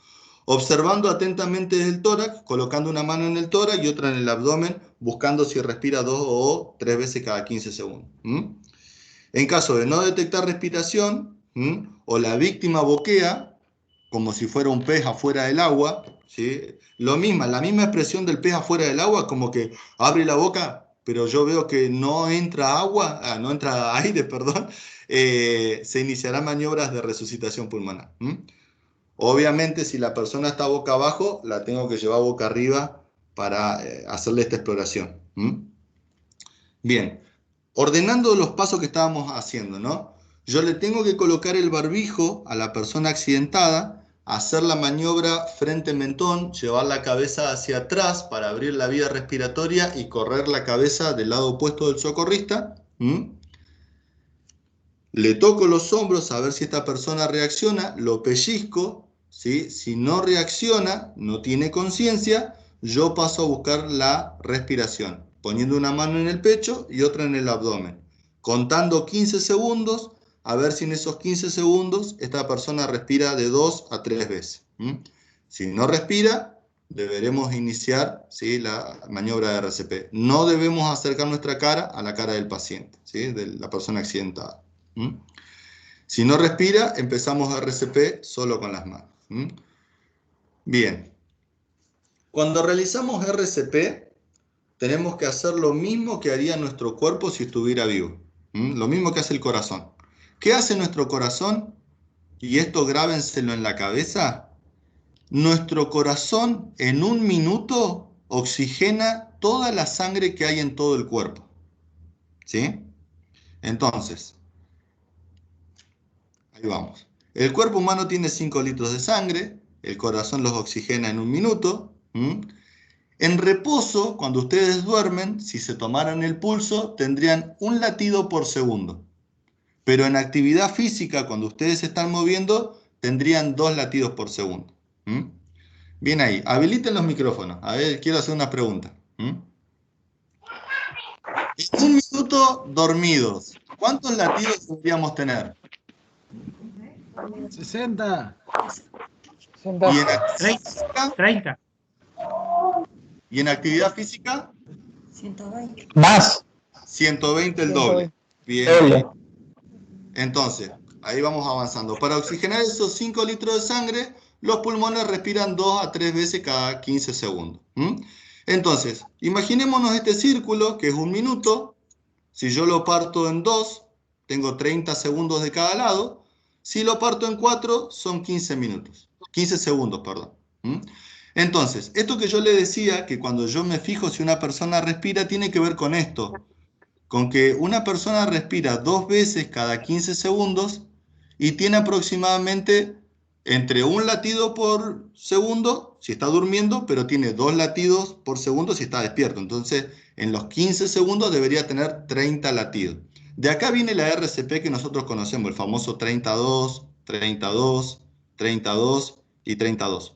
Observando atentamente desde el tórax, colocando una mano en el tórax y otra en el abdomen, buscando si respira 2 o 3 veces cada 15 segundos. En caso de no detectar respiración, o la víctima boquea, como si fuera un pez afuera del agua, ¿sí? La misma expresión del pez afuera del agua, como que abre la boca, pero yo veo que no entra agua, no entra aire, perdón, se iniciarán maniobras de resucitación pulmonar. Obviamente, si la persona está boca abajo, la tengo que llevar boca arriba para hacerle esta exploración. Bien, ordenando los pasos que estábamos haciendo, ¿no? Yo le tengo que colocar el barbijo a la persona accidentada, hacer la maniobra frente-mentón, llevar la cabeza hacia atrás para abrir la vía respiratoria y correr la cabeza del lado opuesto del socorrista. Le toco los hombros a ver si esta persona reacciona, lo pellizco, ¿sí? Si no reacciona, no tiene conciencia, yo paso a buscar la respiración, poniendo una mano en el pecho y otra en el abdomen, contando 15 segundos, a ver si en esos 15 segundos esta persona respira de 2 a 3 veces. Si no respira, deberemos iniciar, ¿sí?, la maniobra de RCP. No debemos acercar nuestra cara a la cara del paciente, ¿sí?, de la persona accidentada. Si no respira, empezamos RCP solo con las manos. Bien. Cuando realizamos RCP, tenemos que hacer lo mismo que haría nuestro cuerpo si estuviera vivo. Lo mismo que hace el corazón. ¿Qué hace nuestro corazón? Y esto grábenselo en la cabeza. Nuestro corazón en un minuto oxigena toda la sangre que hay en todo el cuerpo. ¿Sí? Entonces, ahí vamos. El cuerpo humano tiene 5 litros de sangre, el corazón los oxigena en un minuto. En reposo, cuando ustedes duermen, si se tomaran el pulso, tendrían 1 latido por segundo. Pero en actividad física, cuando ustedes se están moviendo, tendrían 2 latidos por segundo. Bien ahí, habiliten los micrófonos. A ver, quiero hacer una pregunta. En un minuto dormidos, ¿cuántos latidos deberíamos tener? 60. ¿Y en actividad 30. física? 30. ¿Y en actividad física? 120. Más. 120 el doble. Bien. Doble. Entonces, ahí vamos avanzando. Para oxigenar esos 5 litros de sangre, los pulmones respiran 2 a 3 veces cada 15 segundos. Entonces, imaginémonos este círculo, que es 1 minuto. Si yo lo parto en 2, tengo 30 segundos de cada lado. Si lo parto en 4, son 15 minutos. 15 segundos, perdón. Entonces, esto que yo le decía, que cuando yo me fijo si una persona respira, tiene que ver con esto. Con que una persona respira 2 veces cada 15 segundos y tiene aproximadamente entre 1 latido por segundo si está durmiendo, pero tiene 2 latidos por segundo si está despierto. Entonces, en los 15 segundos debería tener 30 latidos. De acá viene la RCP que nosotros conocemos, el famoso 32, 32, 32 y 32.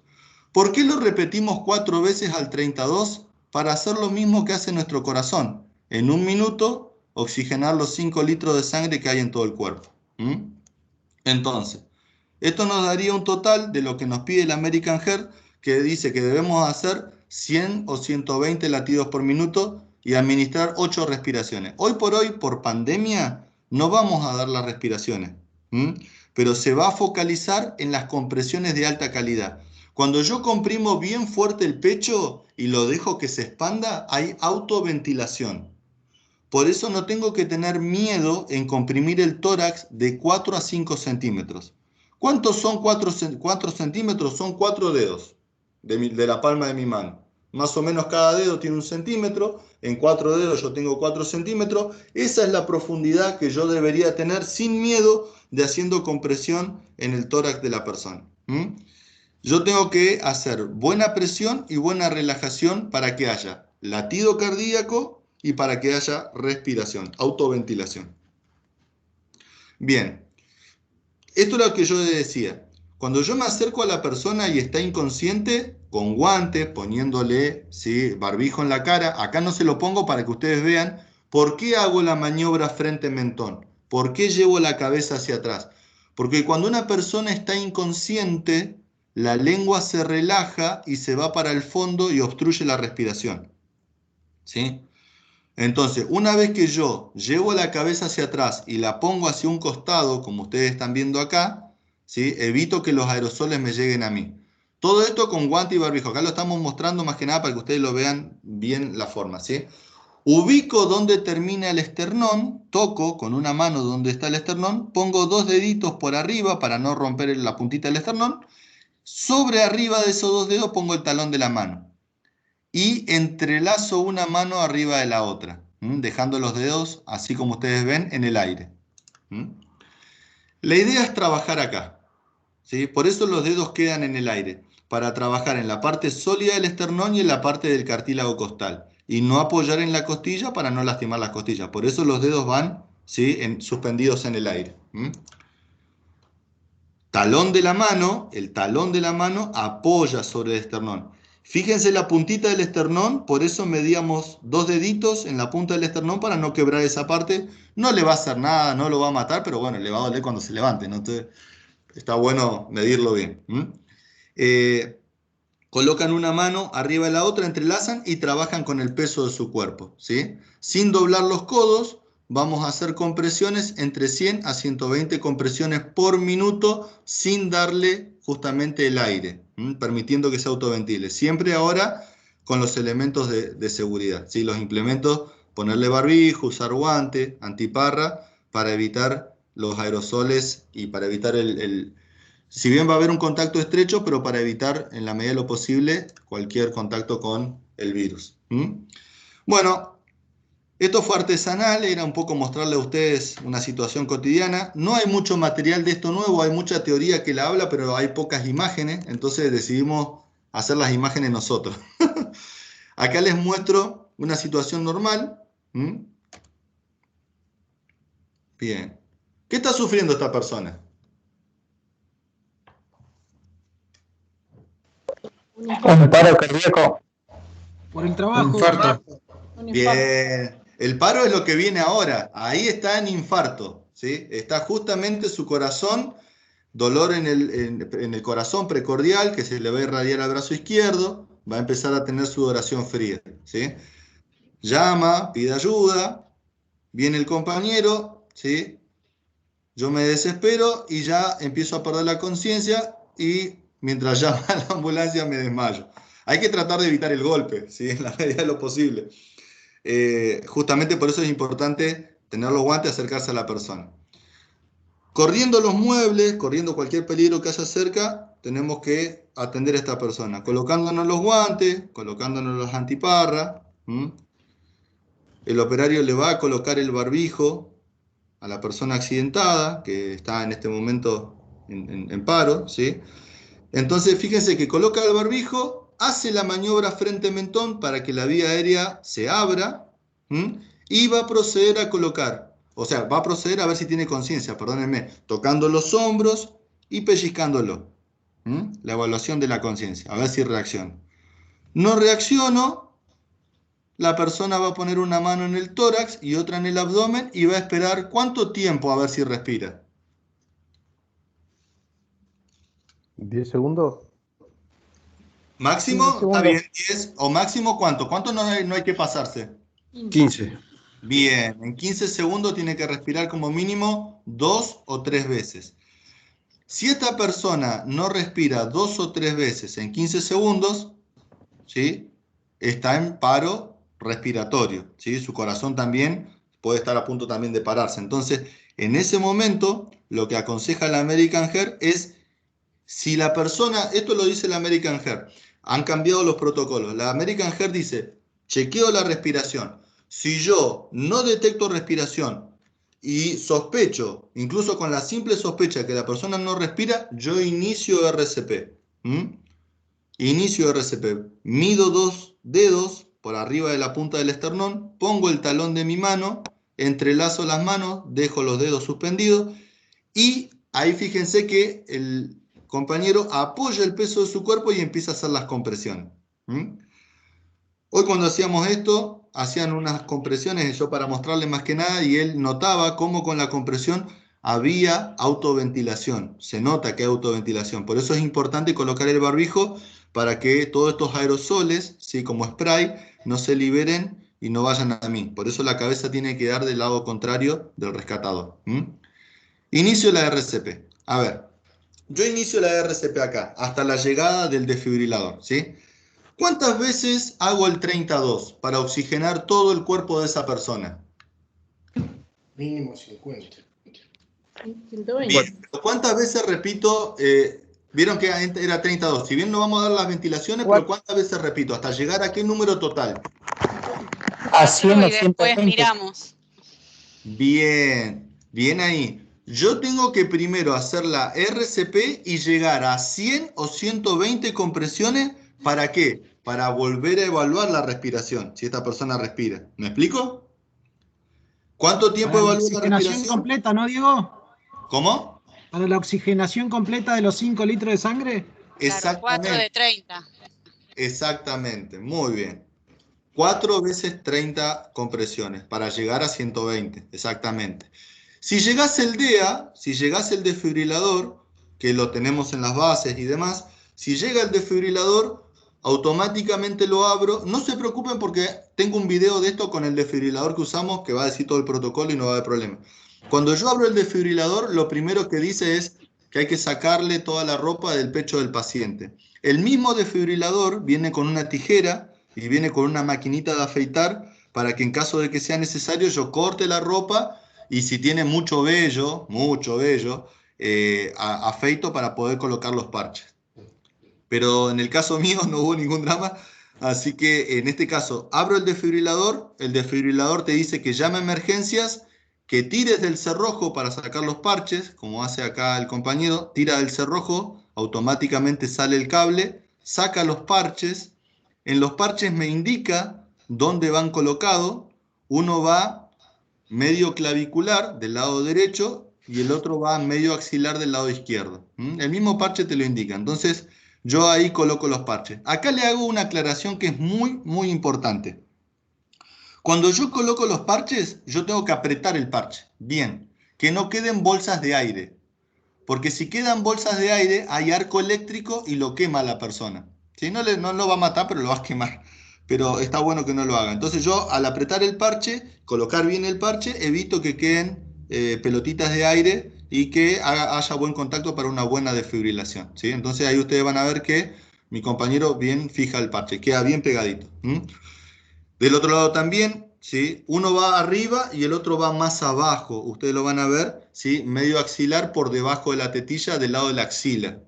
¿Por qué lo repetimos 4 veces al 32? Para hacer lo mismo que hace nuestro corazón. En 1 minuto, oxigenar los 5 litros de sangre que hay en todo el cuerpo. Entonces, esto nos daría un total de lo que nos pide el American Heart, que dice que debemos hacer 100 o 120 latidos por minuto y administrar 8 respiraciones. Hoy por hoy, por pandemia, no vamos a dar las respiraciones, pero se va a focalizar en las compresiones de alta calidad. Cuando yo comprimo bien fuerte el pecho y lo dejo que se expanda, hay autoventilación. Por eso no tengo que tener miedo en comprimir el tórax de 4 a 5 centímetros. ¿Cuántos son 4 centímetros? Son 4 dedos de la palma de mi mano. Más o menos cada dedo tiene 1 centímetro. En 4 dedos yo tengo 4 centímetros. Esa es la profundidad que yo debería tener sin miedo de haciendo compresión en el tórax de la persona. Yo tengo que hacer buena presión y buena relajación para que haya latido cardíaco y para que haya respiración, autoventilación. Bien, esto es lo que yo decía. Cuando yo me acerco a la persona y está inconsciente, con guantes, poniéndole barbijo en la cara, acá no se lo pongo para que ustedes vean por qué hago la maniobra frente-mentón, por qué llevo la cabeza hacia atrás. Porque cuando una persona está inconsciente, la lengua se relaja y se va para el fondo y obstruye la respiración. ¿Sí? Entonces, una vez que yo llevo la cabeza hacia atrás y la pongo hacia un costado, como ustedes están viendo acá, ¿sí?, evito que los aerosoles me lleguen a mí. Todo esto con guante y barbijo. Acá lo estamos mostrando más que nada para que ustedes lo vean bien la forma, ¿sí? Ubico donde termina el esternón, toco con una mano donde está el esternón, pongo 2 deditos por arriba para no romper la puntita del esternón. Sobre arriba de esos 2 dedos pongo el talón de la mano y entrelazo una mano arriba de la otra, dejando los dedos, así como ustedes ven, en el aire. La idea es trabajar acá, ¿sí? Por eso los dedos quedan en el aire, para trabajar en la parte sólida del esternón y en la parte del cartílago costal, y no apoyar en la costilla para no lastimar las costillas. Por eso los dedos van, ¿sí?, suspendidos en el aire. Talón de la mano, el talón de la mano apoya sobre el esternón. Fíjense la puntita del esternón, por eso medíamos 2 deditos en la punta del esternón para no quebrar esa parte. No le va a hacer nada, no lo va a matar, pero bueno, le va a doler cuando se levante, ¿no? Entonces, está bueno medirlo bien. colocan una mano arriba de la otra, entrelazan y trabajan con el peso de su cuerpo, ¿sí? Sin doblar los codos, vamos a hacer compresiones entre 100 a 120 compresiones por minuto sin darle justamente el aire, permitiendo que se autoventile. Siempre ahora con los elementos de seguridad, ¿sí? Los implementos, ponerle barbijo, usar guante, antiparra, para evitar los aerosoles y para evitar si bien va a haber un contacto estrecho, pero para evitar en la medida de lo posible cualquier contacto con el virus. Bueno, esto fue artesanal, era un poco mostrarle a ustedes una situación cotidiana. No hay mucho material de esto nuevo, hay mucha teoría que la habla, pero hay pocas imágenes, entonces decidimos hacer las imágenes nosotros. Acá les muestro una situación normal. Bien. ¿Qué está sufriendo esta persona? Un paro cardíaco. Por el Un trabajo. infarto. Bien. El paro es lo que viene ahora. Ahí está en infarto, ¿sí? Está justamente su corazón, dolor en el corazón precordial, que se le va a irradiar al brazo izquierdo, va a empezar a tener sudoración fría, ¿sí? Llama, pide ayuda, viene el compañero, ¿sí? Yo me desespero y ya empiezo a perder la conciencia y mientras llama a la ambulancia me desmayo. Hay que tratar de evitar el golpe, ¿sí? En la medida de lo posible. Justamente por eso es importante tener los guantes y acercarse a la persona. Corriendo los muebles, corriendo cualquier peligro que haya cerca, tenemos que atender a esta persona, colocándonos los guantes, colocándonos las antiparras. El operario le va a colocar el barbijo a la persona accidentada, que está en este momento en paro, ¿sí? Entonces, fíjense que coloca el barbijo, hace la maniobra frente-mentón para que la vía aérea se abra, y va a proceder a colocar, o sea, va a proceder a ver si tiene conciencia, perdónenme, tocando los hombros y pellizcándolo. La evaluación de la conciencia, a ver si reacciona. No reacciono, la persona va a poner una mano en el tórax y otra en el abdomen y va a esperar ¿cuánto tiempo a ver si respira? 10 segundos. ¿Máximo? 15 Está segundos. bien, 10. ¿O máximo cuánto? ¿Cuánto no hay que pasarse? 15. Bien, en 15 segundos tiene que respirar como mínimo 2 o 3 veces. Si esta persona no respira 2 o 3 veces en 15 segundos, ¿sí? Está en paro respiratorio, ¿sí? Su corazón también puede estar a punto también de pararse. Entonces, en ese momento, lo que aconseja la American Heart es, si la persona, esto lo dice la American Heart, han cambiado los protocolos. La American Heart dice, chequeo la respiración. Si yo no detecto respiración y sospecho, incluso con la simple sospecha que la persona no respira, yo inicio RCP. Inicio RCP. Mido 2 dedos por arriba de la punta del esternón, pongo el talón de mi mano, entrelazo las manos, dejo los dedos suspendidos y ahí fíjense que el compañero apoya el peso de su cuerpo y empieza a hacer las compresiones. Hoy cuando hacíamos esto, hacían unas compresiones, yo para mostrarle más que nada, y él notaba cómo con la compresión había autoventilación. Se nota que hay autoventilación. Por eso es importante colocar el barbijo para que todos estos aerosoles, ¿sí? Como spray, no se liberen y no vayan a mí. Por eso la cabeza tiene que dar del lado contrario del rescatador. Inicio la RCP. A ver, yo inicio la RCP acá, hasta la llegada del desfibrilador, ¿sí? ¿Cuántas veces hago el 32 para oxigenar todo el cuerpo de esa persona? Mínimo 50. 120. Bien, ¿cuántas veces repito? Vieron que era 32. Si bien no vamos a dar las ventilaciones, pero ¿cuántas veces repito? ¿Hasta llegar a qué número total? A 100 o y después 120. miramos. Bien, bien ahí. Yo tengo que primero hacer la RCP y llegar a 100 o 120 compresiones. ¿Para qué? Para volver a evaluar la respiración, si esta persona respira. ¿Me explico? ¿Cuánto tiempo Para la evalúa la oxigenación respiración? completa, ¿no, Diego? ¿Cómo? Para la oxigenación completa de los 5 litros de sangre. Claro, 4 de Exactamente, 30. exactamente, muy bien. 4 veces 30 compresiones para llegar a 120, exactamente. Si llegase el DEA, si llegase el desfibrilador, que lo tenemos en las bases y demás, si llega el desfibrilador, automáticamente lo abro. No se preocupen porque tengo un video de esto con el desfibrilador que usamos que va a decir todo el protocolo y no va a haber problema. Cuando yo abro el desfibrilador, lo primero que dice es que hay que sacarle toda la ropa del pecho del paciente. El mismo desfibrilador viene con una tijera y viene con una maquinita de afeitar para que en caso de que sea necesario yo corte la ropa y si tiene mucho vello, afeito para poder colocar los parches. Pero en el caso mío no hubo ningún drama, así que en este caso abro el desfibrilador te dice que llame a emergencias, que tires del cerrojo para sacar los parches, como hace acá el compañero, tira del cerrojo, automáticamente sale el cable, saca los parches, en los parches me indica dónde van colocados, uno va medio clavicular del lado derecho y el otro va medio axilar del lado izquierdo. El mismo parche te lo indica, entonces yo ahí coloco los parches. Acá le hago una aclaración que es muy, muy importante. Cuando yo coloco los parches, yo tengo que apretar el parche, bien, que no queden bolsas de aire, porque si quedan bolsas de aire hay arco eléctrico y lo quema a la persona. ¿Sí? No lo va a matar, pero lo va a quemar. Pero está bueno que no lo haga. Entonces yo al apretar el parche, colocar bien el parche, evito que queden pelotitas de aire y que haya buen contacto para una buena desfibrilación. ¿Sí? Entonces ahí ustedes van a ver que mi compañero bien fija el parche, queda bien pegadito. Del otro lado también, ¿sí? Uno va arriba y el otro va más abajo. Ustedes lo van a ver, ¿sí? Medio axilar por debajo de la tetilla del lado de la axila.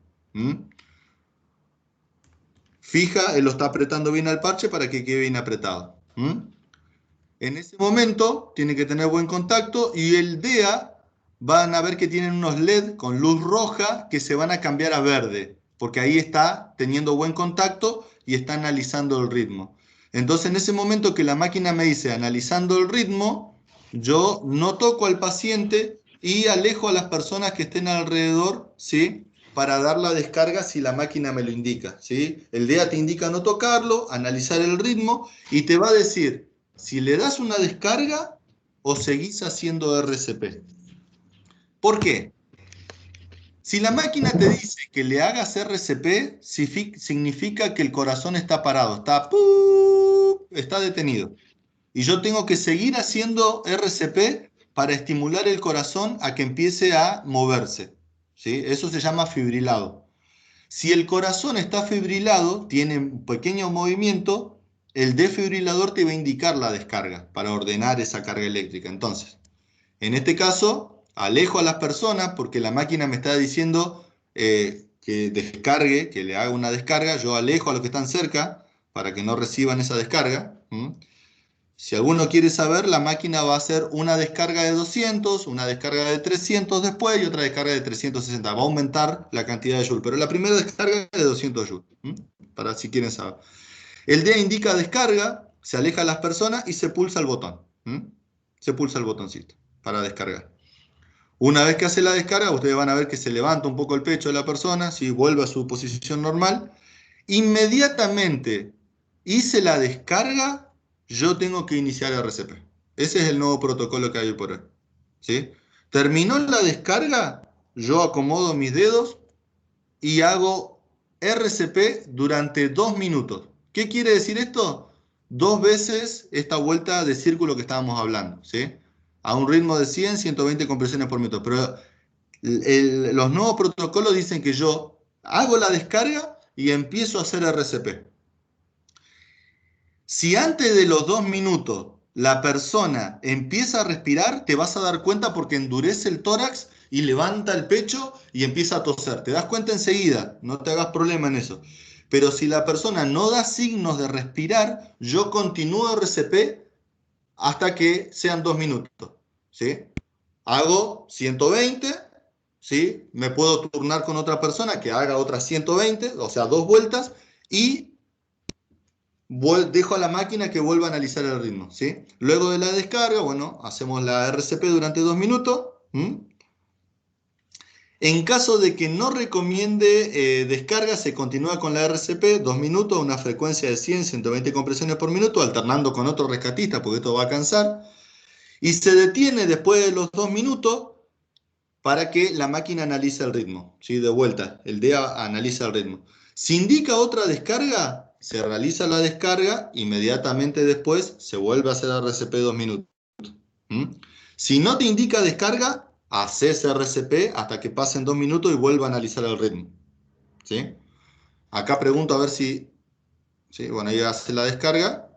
Fija, él lo está apretando bien al parche para que quede bien apretado. En ese momento tiene que tener buen contacto y el DEA van a ver que tienen unos LED con luz roja que se van a cambiar a verde, porque ahí está teniendo buen contacto y está analizando el ritmo. Entonces en ese momento que la máquina me dice analizando el ritmo, yo no toco al paciente y alejo a las personas que estén alrededor, ¿sí? Para dar la descarga si la máquina me lo indica, ¿sí? El DEA te indica no tocarlo, analizar el ritmo y te va a decir si le das una descarga o seguís haciendo RCP. ¿Por qué? Si la máquina te dice que le hagas RCP, significa que el corazón está parado, está detenido. Y yo tengo que seguir haciendo RCP para estimular el corazón a que empiece a moverse, ¿sí? Eso se llama fibrilado. Si el corazón está fibrilado, tiene un pequeño movimiento, el desfibrilador te va a indicar la descarga para ordenar esa carga eléctrica. Entonces, en este caso, alejo a las personas porque la máquina me está diciendo que descargue, que le haga una descarga. Yo alejo a los que están cerca para que no reciban esa descarga. Si alguno quiere saber, la máquina va a hacer una descarga de 200, una descarga de 300 después y otra descarga de 360. Va a aumentar la cantidad de joules, pero la primera descarga es de 200 joules, para si quieren saber. El DEA indica descarga, se aleja a las personas y se pulsa el botón. Se pulsa el botoncito para descargar. Una vez que hace la descarga, ustedes van a ver que se levanta un poco el pecho de la persona, ¿sí? Vuelve a su posición normal. Inmediatamente hice la descarga, yo tengo que iniciar RCP. Ese es el nuevo protocolo que hay por hoy, ¿sí? Terminó la descarga, yo acomodo mis dedos y hago RCP durante 2 minutos. ¿Qué quiere decir esto? 2 veces esta vuelta de círculo que estábamos hablando, ¿sí? A un ritmo de 100, 120 compresiones por minuto. Pero los nuevos protocolos dicen que yo hago la descarga y empiezo a hacer RCP. Si antes de los 2 minutos la persona empieza a respirar, te vas a dar cuenta porque endurece el tórax y levanta el pecho y empieza a toser. Te das cuenta enseguida, no te hagas problema en eso. Pero si la persona no da signos de respirar, yo continúo RCP hasta que sean 2 minutos. ¿Sí? Hago 120, ¿sí? Me puedo turnar con otra persona que haga otras 120, o sea, 2 vueltas, y dejo a la máquina que vuelva a analizar el ritmo, ¿sí? Luego de la descarga, bueno, hacemos la RCP durante 2 minutos. En caso de que no recomiende descarga, se continúa con la RCP 2 minutos a una frecuencia de 100, 120 compresiones por minuto, alternando con otro rescatista, porque esto va a cansar. Y se detiene después de los 2 minutos para que la máquina analice el ritmo, ¿sí? De vuelta, el DEA analiza el ritmo. Si indica otra descarga, se realiza la descarga, inmediatamente después se vuelve a hacer RCP 2 minutos. Si no te indica descarga, haces RCP hasta que pasen 2 minutos y vuelva a analizar el ritmo. ¿Sí? Acá pregunto a ver si... ¿sí? Bueno, ahí hace la descarga.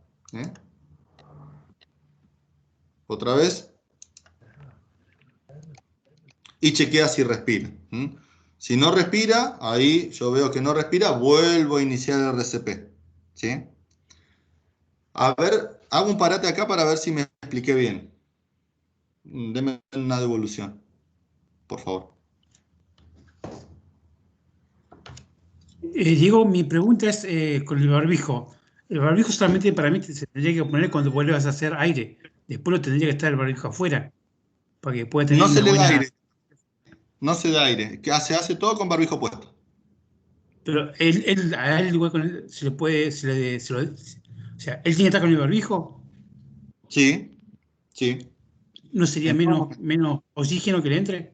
Otra vez. Y chequea si respira. Si no respira, ahí yo veo que no respira, vuelvo a iniciar el RCP. ¿Sí? A ver, hago un parate acá para ver si me expliqué bien. Deme una devolución, por favor. Diego, mi pregunta es con el barbijo. El barbijo solamente para mí se tendría que poner cuando vuelvas a hacer aire. Después lo tendría que estar el barbijo afuera, para que pueda tener No se una le da buena... aire, no se da aire. Se hace todo con barbijo puesto. Pero a él igual con él, se le puede... o sea, ¿él tiene que estar con el barbijo? Sí, sí. ¿No sería En todo momento. menos oxígeno que le entre?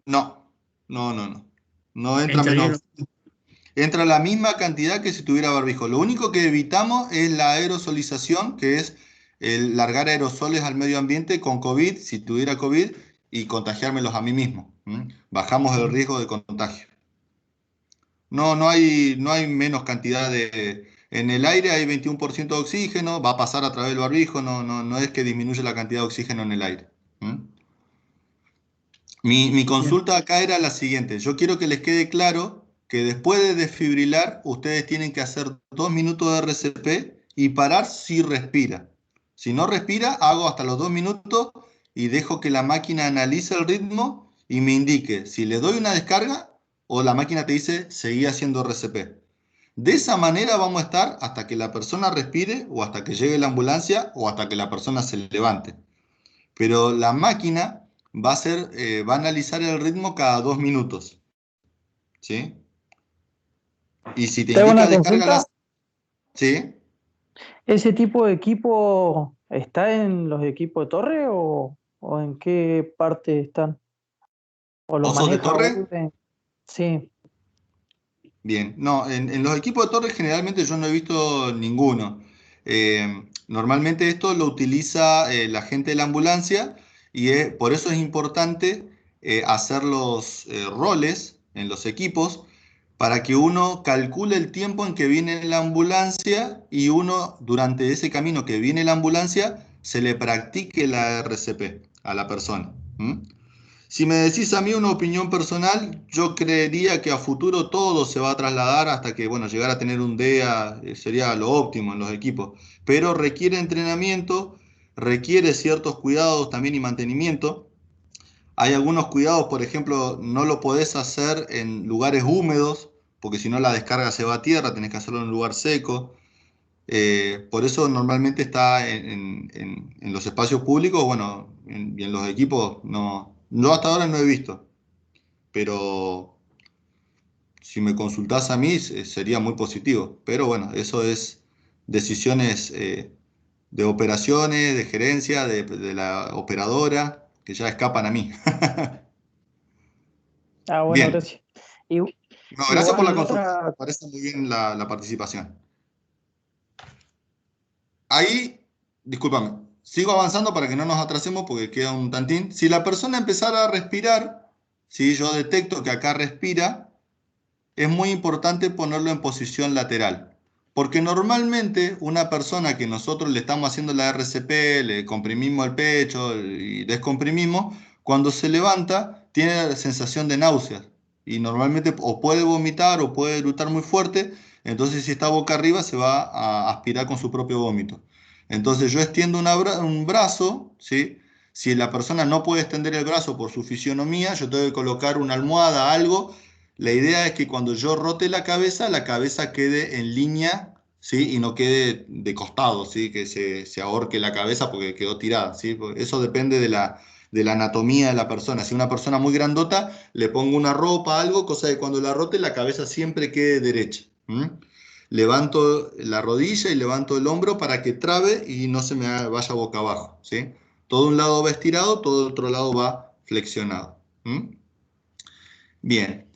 No, no, no, no. No entra Entraría... menos. Entra la misma cantidad que si tuviera barbijo. Lo único que evitamos es la aerosolización, que es el largar aerosoles al medio ambiente con COVID, si tuviera COVID, y contagiármelos a mí mismo. Bajamos el riesgo de contagio. No, no hay menos cantidad de... En el aire hay 21% de oxígeno, va a pasar a través del barbijo, no es que disminuye la cantidad de oxígeno en el aire. Mi Bien. consulta acá era la siguiente. Yo quiero que les quede claro que después de desfibrilar, ustedes tienen que hacer 2 minutos de RCP y parar si respira. Si no respira, hago hasta los 2 minutos y dejo que la máquina analice el ritmo y me indique si le doy una descarga o la máquina te dice seguí haciendo RCP. De esa manera vamos a estar hasta que la persona respire o hasta que llegue la ambulancia o hasta que la persona se levante. Pero la máquina va a analizar el ritmo cada 2 minutos. ¿Sí? Y si te Te hago indica una descarga consulta. ¿sí? ¿Ese tipo de equipo está en los equipos de torre o en qué parte están? ¿O lo ¿Osos de maneja torre? usted? Sí. Bien. No, en los equipos de torre generalmente yo no he visto ninguno. Normalmente esto lo utiliza la gente de la ambulancia y por eso es importante hacer los roles en los equipos para que uno calcule el tiempo en que viene la ambulancia y uno durante ese camino que viene la ambulancia se le practique la RCP a la persona. Si me decís a mí una opinión personal, yo creería que a futuro todo se va a trasladar hasta que, bueno, llegar a tener un DEA sería lo óptimo en los equipos, pero requiere entrenamiento, requiere ciertos cuidados también y mantenimiento. Hay algunos cuidados, por ejemplo, no lo podés hacer en lugares húmedos, porque si no la descarga se va a tierra, tenés que hacerlo en un lugar seco. Por eso normalmente está en los espacios públicos, bueno, y en los equipos no, yo hasta ahora no he visto, pero si me consultás a mí sería muy positivo. Pero bueno, eso es decisiones de operaciones, de gerencia, de la operadora, que ya escapan a mí. Ah, bueno, Bien. gracias. No, gracias por la Igual consulta. Me otra... parece muy bien la participación. Ahí, discúlpame, sigo avanzando para que no nos atrasemos porque queda un tantín. Si la persona empezara a respirar, si yo detecto que acá respira, es muy importante ponerlo en posición lateral. Porque normalmente una persona que nosotros le estamos haciendo la RCP, le comprimimos el pecho y descomprimimos, cuando se levanta tiene la sensación de náuseas. Y normalmente o puede vomitar o puede eructar muy fuerte. Entonces si está boca arriba se va a aspirar con su propio vómito. Entonces yo extiendo un brazo, ¿sí? Si la persona no puede extender el brazo por su fisionomía, yo tengo que colocar una almohada, algo. La idea es que cuando yo rote la cabeza quede en línea, ¿sí? Y no quede de costado, ¿sí? Que se ahorque la cabeza porque quedó tirada, ¿sí? Porque eso depende de la anatomía de la persona. Si una persona muy grandota, le pongo una ropa, algo, cosa de cuando la rote la cabeza siempre quede derecha. Levanto la rodilla y levanto el hombro para que trabe y no se me vaya boca abajo, ¿sí? Todo un lado va estirado, todo el otro lado va flexionado. Bien.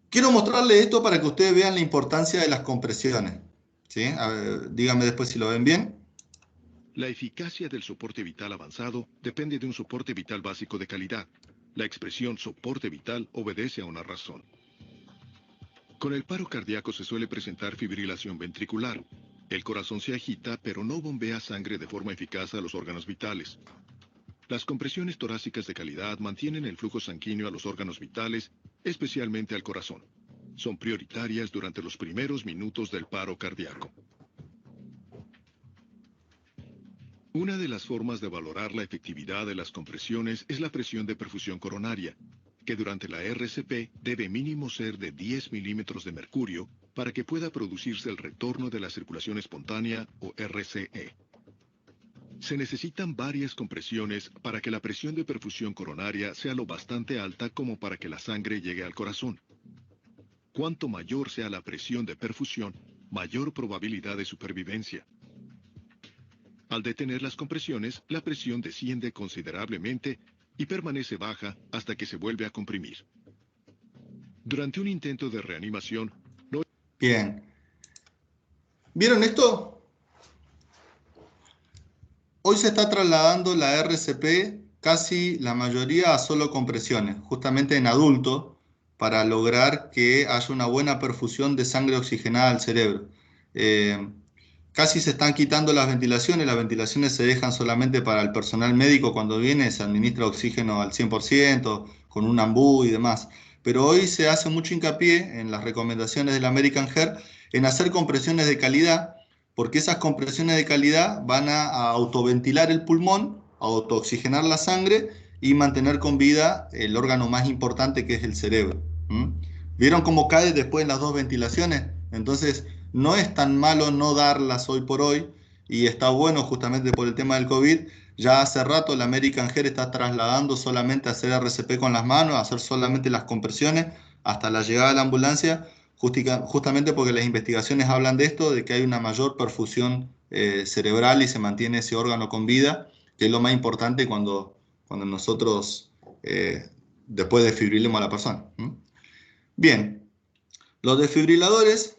Quiero mostrarles esto para que ustedes vean la importancia de las compresiones. ¿Sí? A ver, díganme después si lo ven bien. La eficacia del soporte vital avanzado depende de un soporte vital básico de calidad. La expresión soporte vital obedece a una razón. Con el paro cardíaco se suele presentar fibrilación ventricular. El corazón se agita, pero no bombea sangre de forma eficaz a los órganos vitales. Las compresiones torácicas de calidad mantienen el flujo sanguíneo a los órganos vitales, especialmente al corazón. Son prioritarias durante los primeros minutos del paro cardíaco. Una de las formas de valorar la efectividad de las compresiones es la presión de perfusión coronaria, que durante la RCP debe mínimo ser de 10 milímetros de mercurio para que pueda producirse el retorno de la circulación espontánea o RCE. Se necesitan varias compresiones para que la presión de perfusión coronaria sea lo bastante alta como para que la sangre llegue al corazón. Cuanto mayor sea la presión de perfusión, mayor probabilidad de supervivencia. Al detener las compresiones, la presión desciende considerablemente y permanece baja hasta que se vuelve a comprimir. Durante un intento de reanimación, no... Bien. ¿Vieron esto? Hoy se está trasladando la RCP casi la mayoría a solo compresiones, justamente en adultos, para lograr que haya una buena perfusión de sangre oxigenada al cerebro. Casi se están quitando las ventilaciones se dejan solamente para el personal médico cuando viene, se administra oxígeno al 100%, con un ambú y demás. Pero hoy se hace mucho hincapié en las recomendaciones del American Heart en hacer compresiones de calidad, porque esas compresiones de calidad van a autoventilar el pulmón, a autooxigenar la sangre y mantener con vida el órgano más importante que es el cerebro. ¿Vieron cómo cae después en las dos ventilaciones? Entonces, no es tan malo no darlas hoy por hoy y está bueno justamente por el tema del COVID. Ya hace rato la American Heart está trasladando solamente a hacer RCP con las manos, a hacer solamente las compresiones hasta la llegada de la ambulancia, justamente porque las investigaciones hablan de esto, de que hay una mayor perfusión cerebral y se mantiene ese órgano con vida, que es lo más importante cuando nosotros después desfibrilemos a la persona. Bien, los desfibriladores,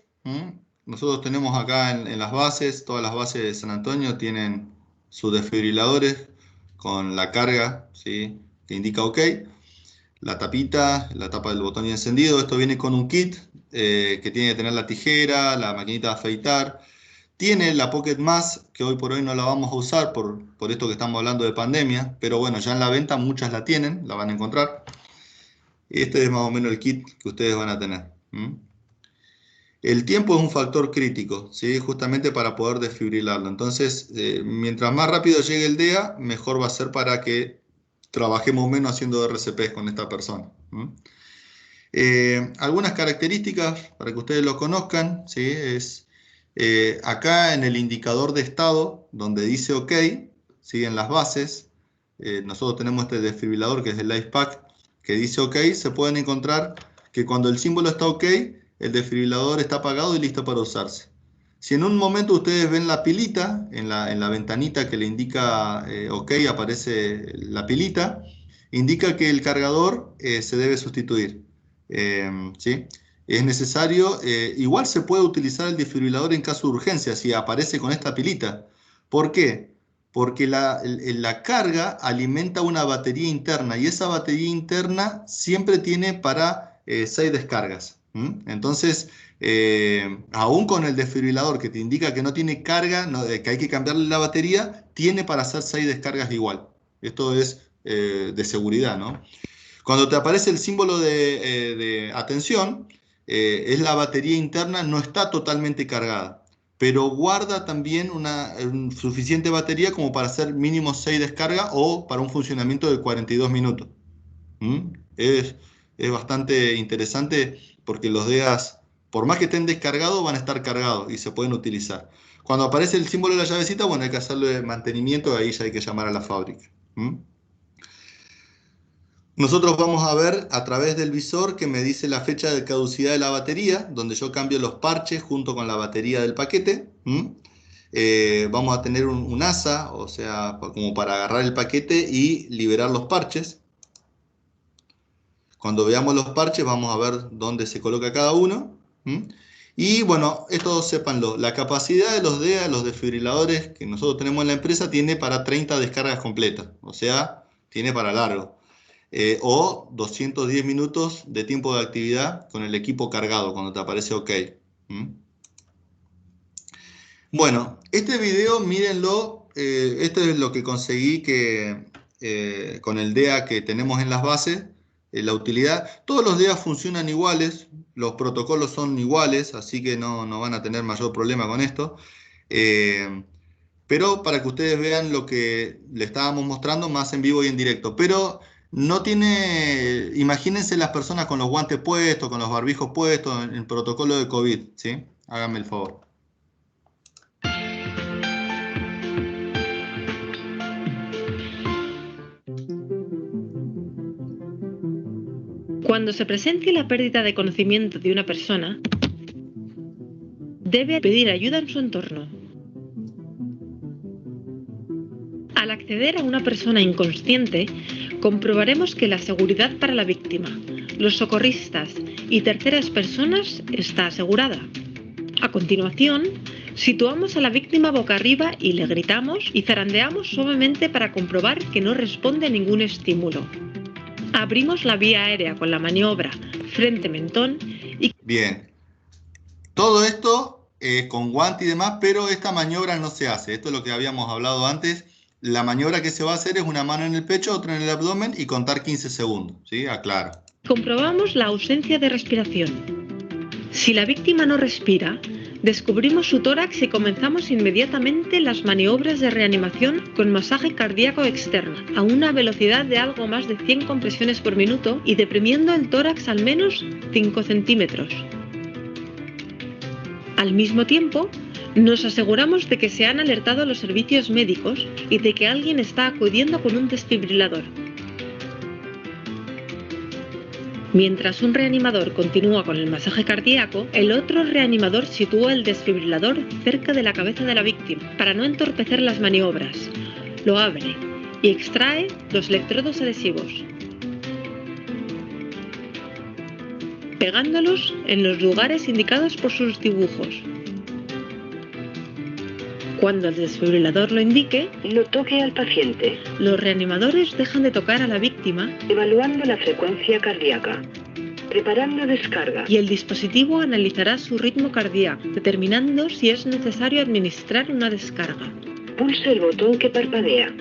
nosotros tenemos acá en las bases, todas las bases de San Antonio tienen sus desfibriladores con la carga, ¿sí?, que indica OK. La tapita, la tapa del botón y encendido, esto viene con un kit que tiene que tener la tijera, la maquinita de afeitar. Tiene la Pocket Mask, que hoy por hoy no la vamos a usar por esto que estamos hablando de pandemia, pero bueno, ya en la venta muchas la tienen, la van a encontrar. Este es más o menos el kit que ustedes van a tener. El tiempo es un factor crítico, ¿sí?, justamente para poder desfibrilarlo. Entonces, mientras más rápido llegue el DEA, mejor va a ser para que trabajemos menos haciendo RCP con esta persona. Algunas características para que ustedes lo conozcan, ¿sí?, es acá en el indicador de estado, donde dice OK, siguen las bases. Nosotros tenemos este desfibrilador que es el LifePak, que dice OK. Se pueden encontrar que cuando el símbolo está OK, el desfibrilador está apagado y listo para usarse. Si en un momento ustedes ven la pilita, en la ventanita que le indica OK, aparece la pilita, indica que el cargador se debe sustituir. ¿Sí? Es necesario, igual se puede utilizar el desfibrilador en caso de urgencia, si aparece con esta pilita. ¿Por qué? Porque la carga alimenta una batería interna y esa batería interna siempre tiene para 6 descargas. Entonces, aún con el desfibrilador que te indica que no tiene carga, que hay que cambiarle la batería, tiene para hacer 6 descargas igual. Esto es de seguridad, ¿no? Cuando te aparece el símbolo de atención, es la batería interna, no está totalmente cargada, pero guarda también una suficiente batería como para hacer mínimo 6 descargas o para un funcionamiento de 42 minutos. Es bastante interesante porque los DEAs, por más que estén descargados, van a estar cargados y se pueden utilizar. Cuando aparece el símbolo de la llavecita, bueno, hay que hacerle mantenimiento, ahí ya hay que llamar a la fábrica. Nosotros vamos a ver a través del visor que me dice la fecha de caducidad de la batería, donde yo cambio los parches junto con la batería del paquete. Vamos a tener un asa, o sea, como para agarrar el paquete y liberar los parches. Cuando veamos los parches vamos a ver dónde se coloca cada uno. Y bueno, esto sépanlo, la capacidad de los DEA, los desfibriladores que nosotros tenemos en la empresa, tiene para 30 descargas completas, o sea, tiene para largo. O 210 minutos de tiempo de actividad con el equipo cargado, cuando te aparece OK. Bueno, este video, mírenlo, esto es lo que conseguí con el DEA que tenemos en las bases, la utilidad. Todos los DEA funcionan iguales, los protocolos son iguales, así que no van a tener mayor problema con esto. Pero para que ustedes vean lo que le estábamos mostrando más en vivo y en directo. Pero no tiene, imagínense las personas con los guantes puestos, con los barbijos puestos, en el protocolo de COVID, ¿sí? Háganme el favor. Cuando se presente la pérdida de conocimiento de una persona, debe pedir ayuda en su entorno. Al acceder a una persona inconsciente, comprobaremos que la seguridad para la víctima, los socorristas y terceras personas está asegurada. A continuación, situamos a la víctima boca arriba y le gritamos y zarandeamos suavemente para comprobar que no responde a ningún estímulo. Abrimos la vía aérea con la maniobra frente-mentón y... Bien. Todo esto con guante y demás, pero esta maniobra no se hace. Esto es lo que habíamos hablado antes. La maniobra que se va a hacer es una mano en el pecho, otra en el abdomen y contar 15 segundos. ¿Sí? Aclaro. Comprobamos la ausencia de respiración. Si la víctima no respira, descubrimos su tórax y comenzamos inmediatamente las maniobras de reanimación con masaje cardíaco externo a una velocidad de algo más de 100 compresiones por minuto y deprimiendo el tórax al menos 5 centímetros. Al mismo tiempo, nos aseguramos de que se han alertado a los servicios médicos y de que alguien está acudiendo con un desfibrilador. Mientras un reanimador continúa con el masaje cardíaco, el otro reanimador sitúa el desfibrilador cerca de la cabeza de la víctima para no entorpecer las maniobras. Lo abre y extrae los electrodos adhesivos, pegándolos en los lugares indicados por sus dibujos. Cuando el desfibrilador lo indique, no toque al paciente. Los reanimadores dejan de tocar a la víctima, evaluando la frecuencia cardíaca, preparando descarga, y el dispositivo analizará su ritmo cardíaco, determinando si es necesario administrar una descarga. Pulse el botón que parpadea.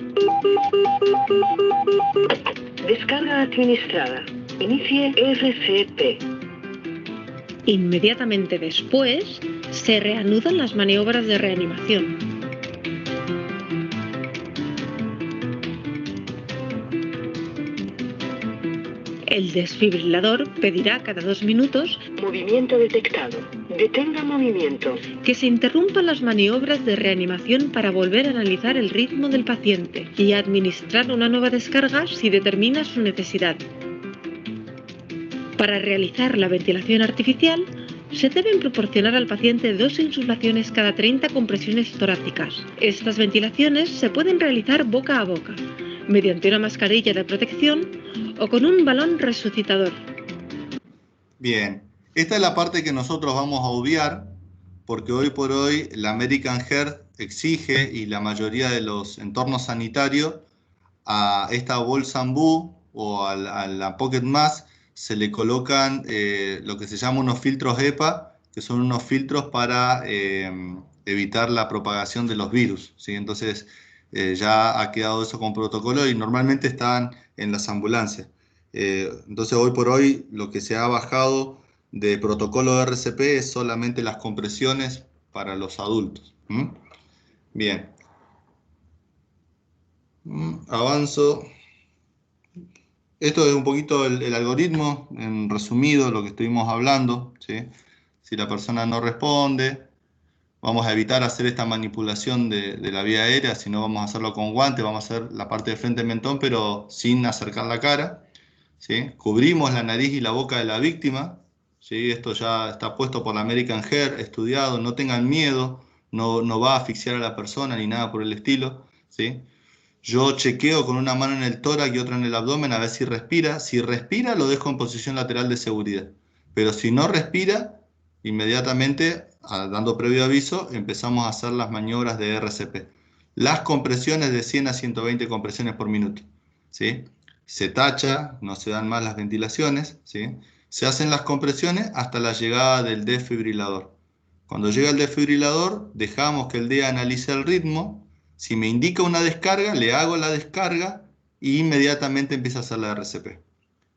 Descarga administrada. Inicie RCP. Inmediatamente después, se reanudan las maniobras de reanimación. El desfibrilador pedirá cada 2 minutos movimiento detectado. Detenga movimiento. Que se interrumpan las maniobras de reanimación para volver a analizar el ritmo del paciente y administrar una nueva descarga si determina su necesidad. Para realizar la ventilación artificial, se deben proporcionar al paciente 2 insuflaciones cada 30 compresiones torácicas. Estas ventilaciones se pueden realizar boca a boca, mediante una mascarilla de protección o con un balón resucitador. Bien, esta es la parte que nosotros vamos a obviar, porque hoy por hoy la American Heart exige, y la mayoría de los entornos sanitarios, a esta bolsa Bamboo o a la Pocket Mask se le colocan lo que se llama unos filtros EPA, que son unos filtros para evitar la propagación de los virus, ¿sí? Entonces ya ha quedado eso con protocolo y normalmente están en las ambulancias. Entonces hoy por hoy lo que se ha bajado de protocolo de RCP es solamente las compresiones para los adultos. Bien. Avanzo. Esto es un poquito el algoritmo, en resumido, lo que estuvimos hablando, ¿sí? Si la persona no responde, vamos a evitar hacer esta manipulación de la vía aérea, si no vamos a hacerlo con guante, vamos a hacer la parte de frente mentón, pero sin acercar la cara, ¿sí? Cubrimos la nariz y la boca de la víctima, ¿sí? Esto ya está puesto por la American Heart, estudiado, no tengan miedo, no va a asfixiar a la persona ni nada por el estilo, ¿sí? Yo chequeo con una mano en el tórax y otra en el abdomen a ver si respira. Si respira, lo dejo en posición lateral de seguridad. Pero si no respira, inmediatamente, dando previo aviso, empezamos a hacer las maniobras de RCP. Las compresiones de 100 a 120 compresiones por minuto, ¿sí? Se tacha, no se dan más las ventilaciones, ¿sí? Se hacen las compresiones hasta la llegada del desfibrilador. Cuando llega el desfibrilador, dejamos que el DEA analice el ritmo. Si me indica una descarga, le hago la descarga e inmediatamente empieza a hacer la RCP.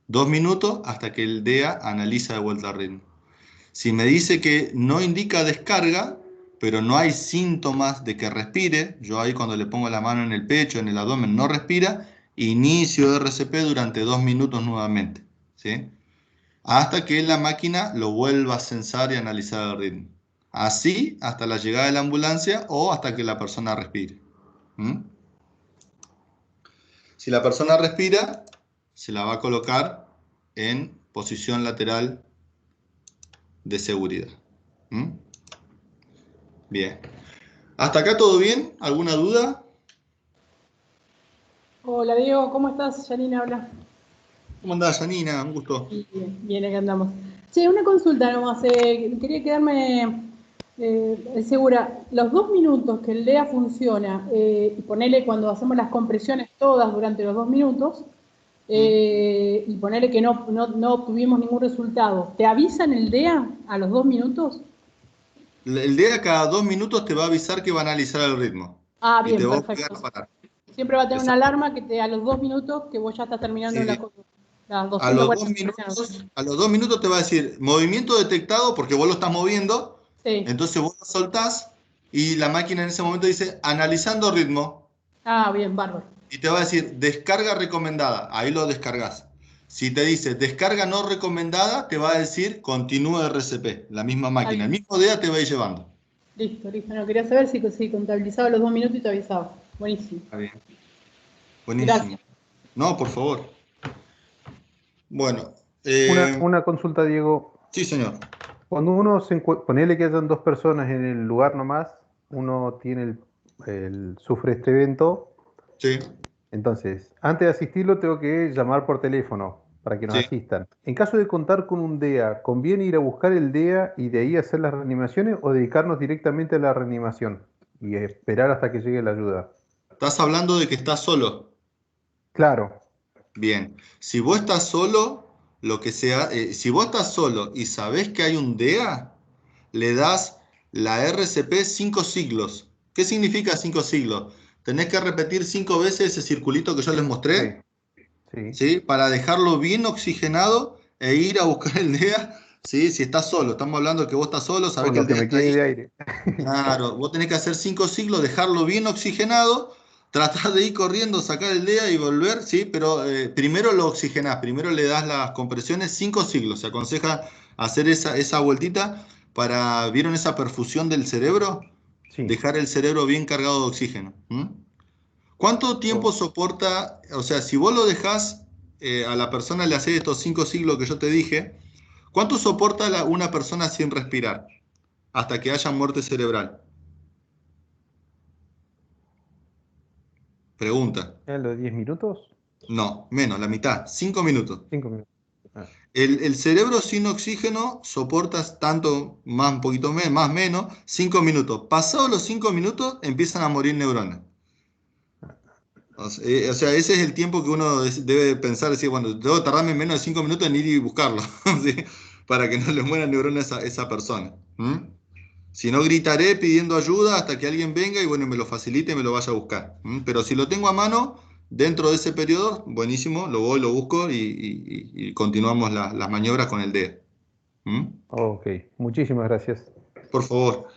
2 minutos hasta que el DEA analiza de vuelta el ritmo. Si me dice que no indica descarga, pero no hay síntomas de que respire, yo ahí cuando le pongo la mano en el pecho, en el abdomen, no respira, inicio de RCP durante 2 minutos nuevamente, ¿sí? Hasta que la máquina lo vuelva a censar y analizar el ritmo. Así hasta la llegada de la ambulancia o hasta que la persona respire. Si la persona respira, se la va a colocar en posición lateral de seguridad. Bien. ¿Hasta acá todo bien? ¿Alguna duda? Hola Diego, ¿cómo estás? Janina habla. ¿Cómo andás, Janina? Un gusto. Bien, bien, acá andamos. Sí, una consulta nomás. Quería quedarme segura. Los 2 minutos que el DEA funciona, y ponele cuando hacemos las compresiones todas durante los 2 minutos, y ponele que no obtuvimos ningún resultado, ¿te avisan el DEA a los 2 minutos? El DEA cada 2 minutos te va a avisar que va a analizar el ritmo. Ah, bien, y te va perfecto. a parar. Siempre va a tener una alarma que a los 2 minutos que vos ya estás terminando Sí. las 240 a los 2 minutos te va a decir movimiento detectado porque vos lo estás moviendo. Sí. Entonces vos lo soltás y la máquina en ese momento dice analizando ritmo. Ah, bien, bárbaro. Y te va a decir descarga recomendada. Ahí lo descargas. Si te dice descarga no recomendada, te va a decir continúa RCP. La misma máquina. El mismo DEA te va a ir llevando. Listo. No, quería saber si contabilizaba los 2 minutos y te avisaba. Buenísimo. Está bien. Buenísimo. Gracias. No, por favor. Bueno. Una consulta, Diego. Sí, señor. Cuando uno ponele que hayan 2 personas en el lugar nomás, uno tiene sufre este evento. Sí. Entonces, antes de asistirlo tengo que llamar por teléfono para que nos asistan. En caso de contar con un DEA, ¿conviene ir a buscar el DEA y de ahí hacer las reanimaciones o dedicarnos directamente a la reanimación y esperar hasta que llegue la ayuda? ¿Estás hablando de que estás solo? Claro. Bien. Si vos estás solo, si vos estás solo y sabés que hay un DEA, le das la RCP 5 siglos. ¿Qué significa 5 siglos? Tenés que repetir 5 veces ese circulito que yo les mostré, ¿sí? Para dejarlo bien oxigenado e ir a buscar el DEA, ¿sí? Si estás solo, estamos hablando de que vos estás solo, sabés que el DEA está ahí. De aire. Claro, vos tenés que hacer 5 siglos, dejarlo bien oxigenado, tratar de ir corriendo, sacar el DEA y volver, ¿sí? Pero primero lo oxigenás, primero le das las compresiones 5 siglos. Se aconseja hacer esa vueltita para, ¿vieron esa perfusión del cerebro? Sí. Dejar el cerebro bien cargado de oxígeno. ¿Cuánto tiempo soporta? O sea, si vos lo dejás, a la persona le haces estos 5 siglos que yo te dije, ¿cuánto soporta una persona sin respirar? Hasta que haya muerte cerebral. Pregunta. ¿Los 10 minutos? No, menos, la mitad, 5 minutos. 5 minutos. Ah. El cerebro sin oxígeno soporta tanto, más, un poquito más, menos, 5 minutos. Pasados los 5 minutos empiezan a morir neuronas. O sea, ese es el tiempo que uno debe pensar, decir, bueno, debo tardarme menos de 5 minutos en ir y buscarlo, ¿sí? Para que no le mueran neuronas a esa persona. Si no, gritaré pidiendo ayuda hasta que alguien venga y bueno, me lo facilite y me lo vaya a buscar. Pero si lo tengo a mano, dentro de ese periodo, buenísimo, lo voy, lo busco y continuamos las maniobras con el DEA. Ok, muchísimas gracias. Por favor.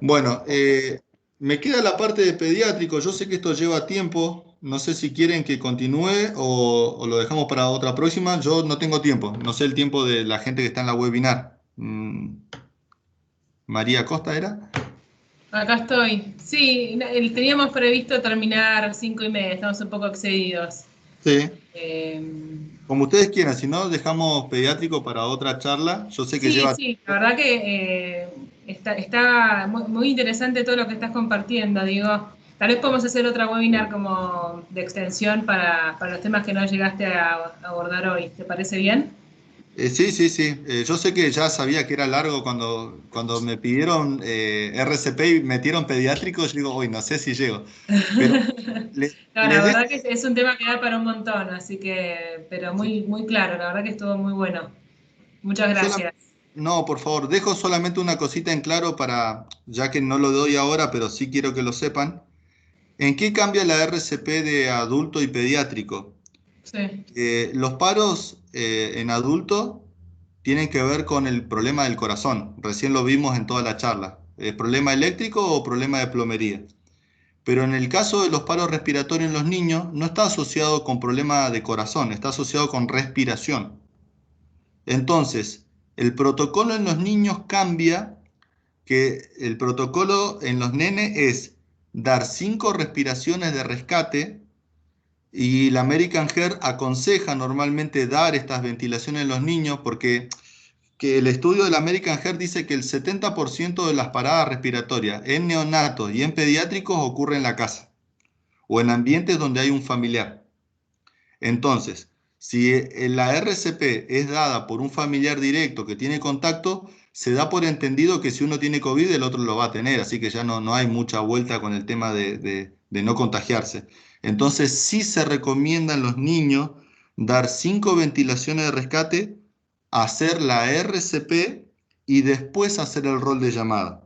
Bueno, me queda la parte de pediátrico. Yo sé que esto lleva tiempo. No sé si quieren que continúe o lo dejamos para otra próxima. Yo no tengo tiempo. No sé el tiempo de la gente que está en la webinar. María Costa, ¿era? Acá estoy. Sí, teníamos previsto terminar 5:30. Estamos un poco excedidos. Sí. Como ustedes quieran. Si no, dejamos pediátrico para otra charla. Yo sé que lleva... Sí, la verdad que está muy interesante todo lo que estás compartiendo, digo. Tal vez podemos hacer otra webinar como de extensión para los temas que no llegaste a abordar hoy. ¿Te parece bien? Sí, sí, sí. Yo sé que ya sabía que era largo cuando me pidieron RCP y metieron pediátricos, yo digo, uy, no sé si llego. Pero No, la les dejo. verdad que es un tema que da para un montón, así que, pero Sí. muy, muy claro, la verdad que estuvo muy bueno. Muchas Sola- gracias. no, por favor, dejo solamente una cosita en claro para, ya que no lo doy ahora, pero sí quiero que lo sepan. ¿En qué cambia la RCP de adulto y pediátrico? Sí, Los paros en adulto tienen que ver con el problema del corazón. Recién lo vimos en toda la charla. ¿Problema eléctrico o problema de plomería? Pero en el caso de los paros respiratorios en los niños, no está asociado con problema de corazón, está asociado con respiración. Entonces, el protocolo en los niños cambia, que el protocolo en los nenes es dar 5 respiraciones de rescate y la American Heart aconseja normalmente dar estas ventilaciones en los niños porque que el estudio de la American Heart dice que el 70% de las paradas respiratorias en neonatos y en pediátricos ocurre en la casa o en ambientes donde hay un familiar. Entonces, si la RCP es dada por un familiar directo que tiene contacto, se da por entendido que si uno tiene COVID, el otro lo va a tener, así que ya no hay mucha vuelta con el tema de no contagiarse. Entonces, sí se recomienda en los niños dar 5 ventilaciones de rescate, hacer la RCP y después hacer el rol de llamada.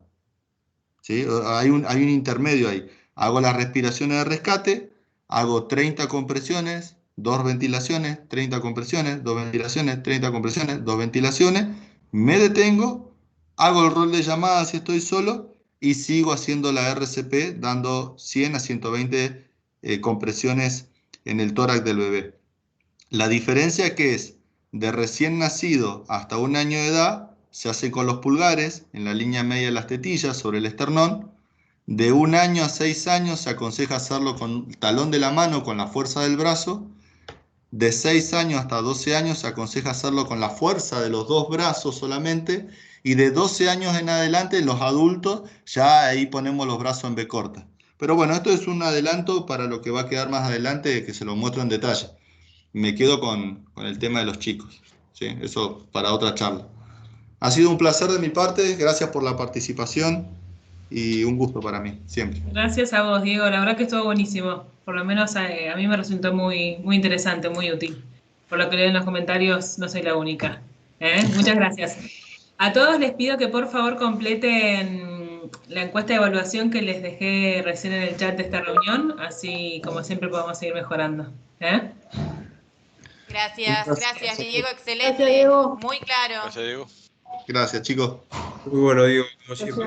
¿Sí? Hay un intermedio ahí. Hago las respiraciones de rescate, hago 30 compresiones, 2 ventilaciones, 30 compresiones, 2 ventilaciones, 30 compresiones, 2 ventilaciones, me detengo, hago el rol de llamada si estoy solo y sigo haciendo la RCP dando 100 a 120 compresiones en el tórax del bebé. La diferencia que es de recién nacido hasta 1 año de edad se hace con los pulgares en la línea media de las tetillas sobre el esternón. De 1 año a 6 años se aconseja hacerlo con el talón de la mano, con la fuerza del brazo. De 6 años hasta 12 años se aconseja hacerlo con la fuerza de los 2 brazos solamente. Y de 12 años en adelante, los adultos, ya ahí ponemos los brazos en B corta. Pero bueno, esto es un adelanto para lo que va a quedar más adelante, que se lo muestro en detalle. Me quedo con el tema de los chicos, ¿sí? Eso para otra charla. Ha sido un placer de mi parte, gracias por la participación y un gusto para mí, siempre. gracias a vos, Diego, la verdad que estuvo buenísimo. Por lo menos a mí me resultó muy, muy interesante, muy útil. Por lo que leo en los comentarios, no soy la única. Muchas gracias. A todos les pido que por favor completen la encuesta de evaluación que les dejé recién en el chat de esta reunión, así como siempre podemos seguir mejorando. Gracias, Diego, excelente. Gracias, Diego. Muy claro. Gracias, Diego. Gracias, chicos. Muy bueno, Diego, como siempre.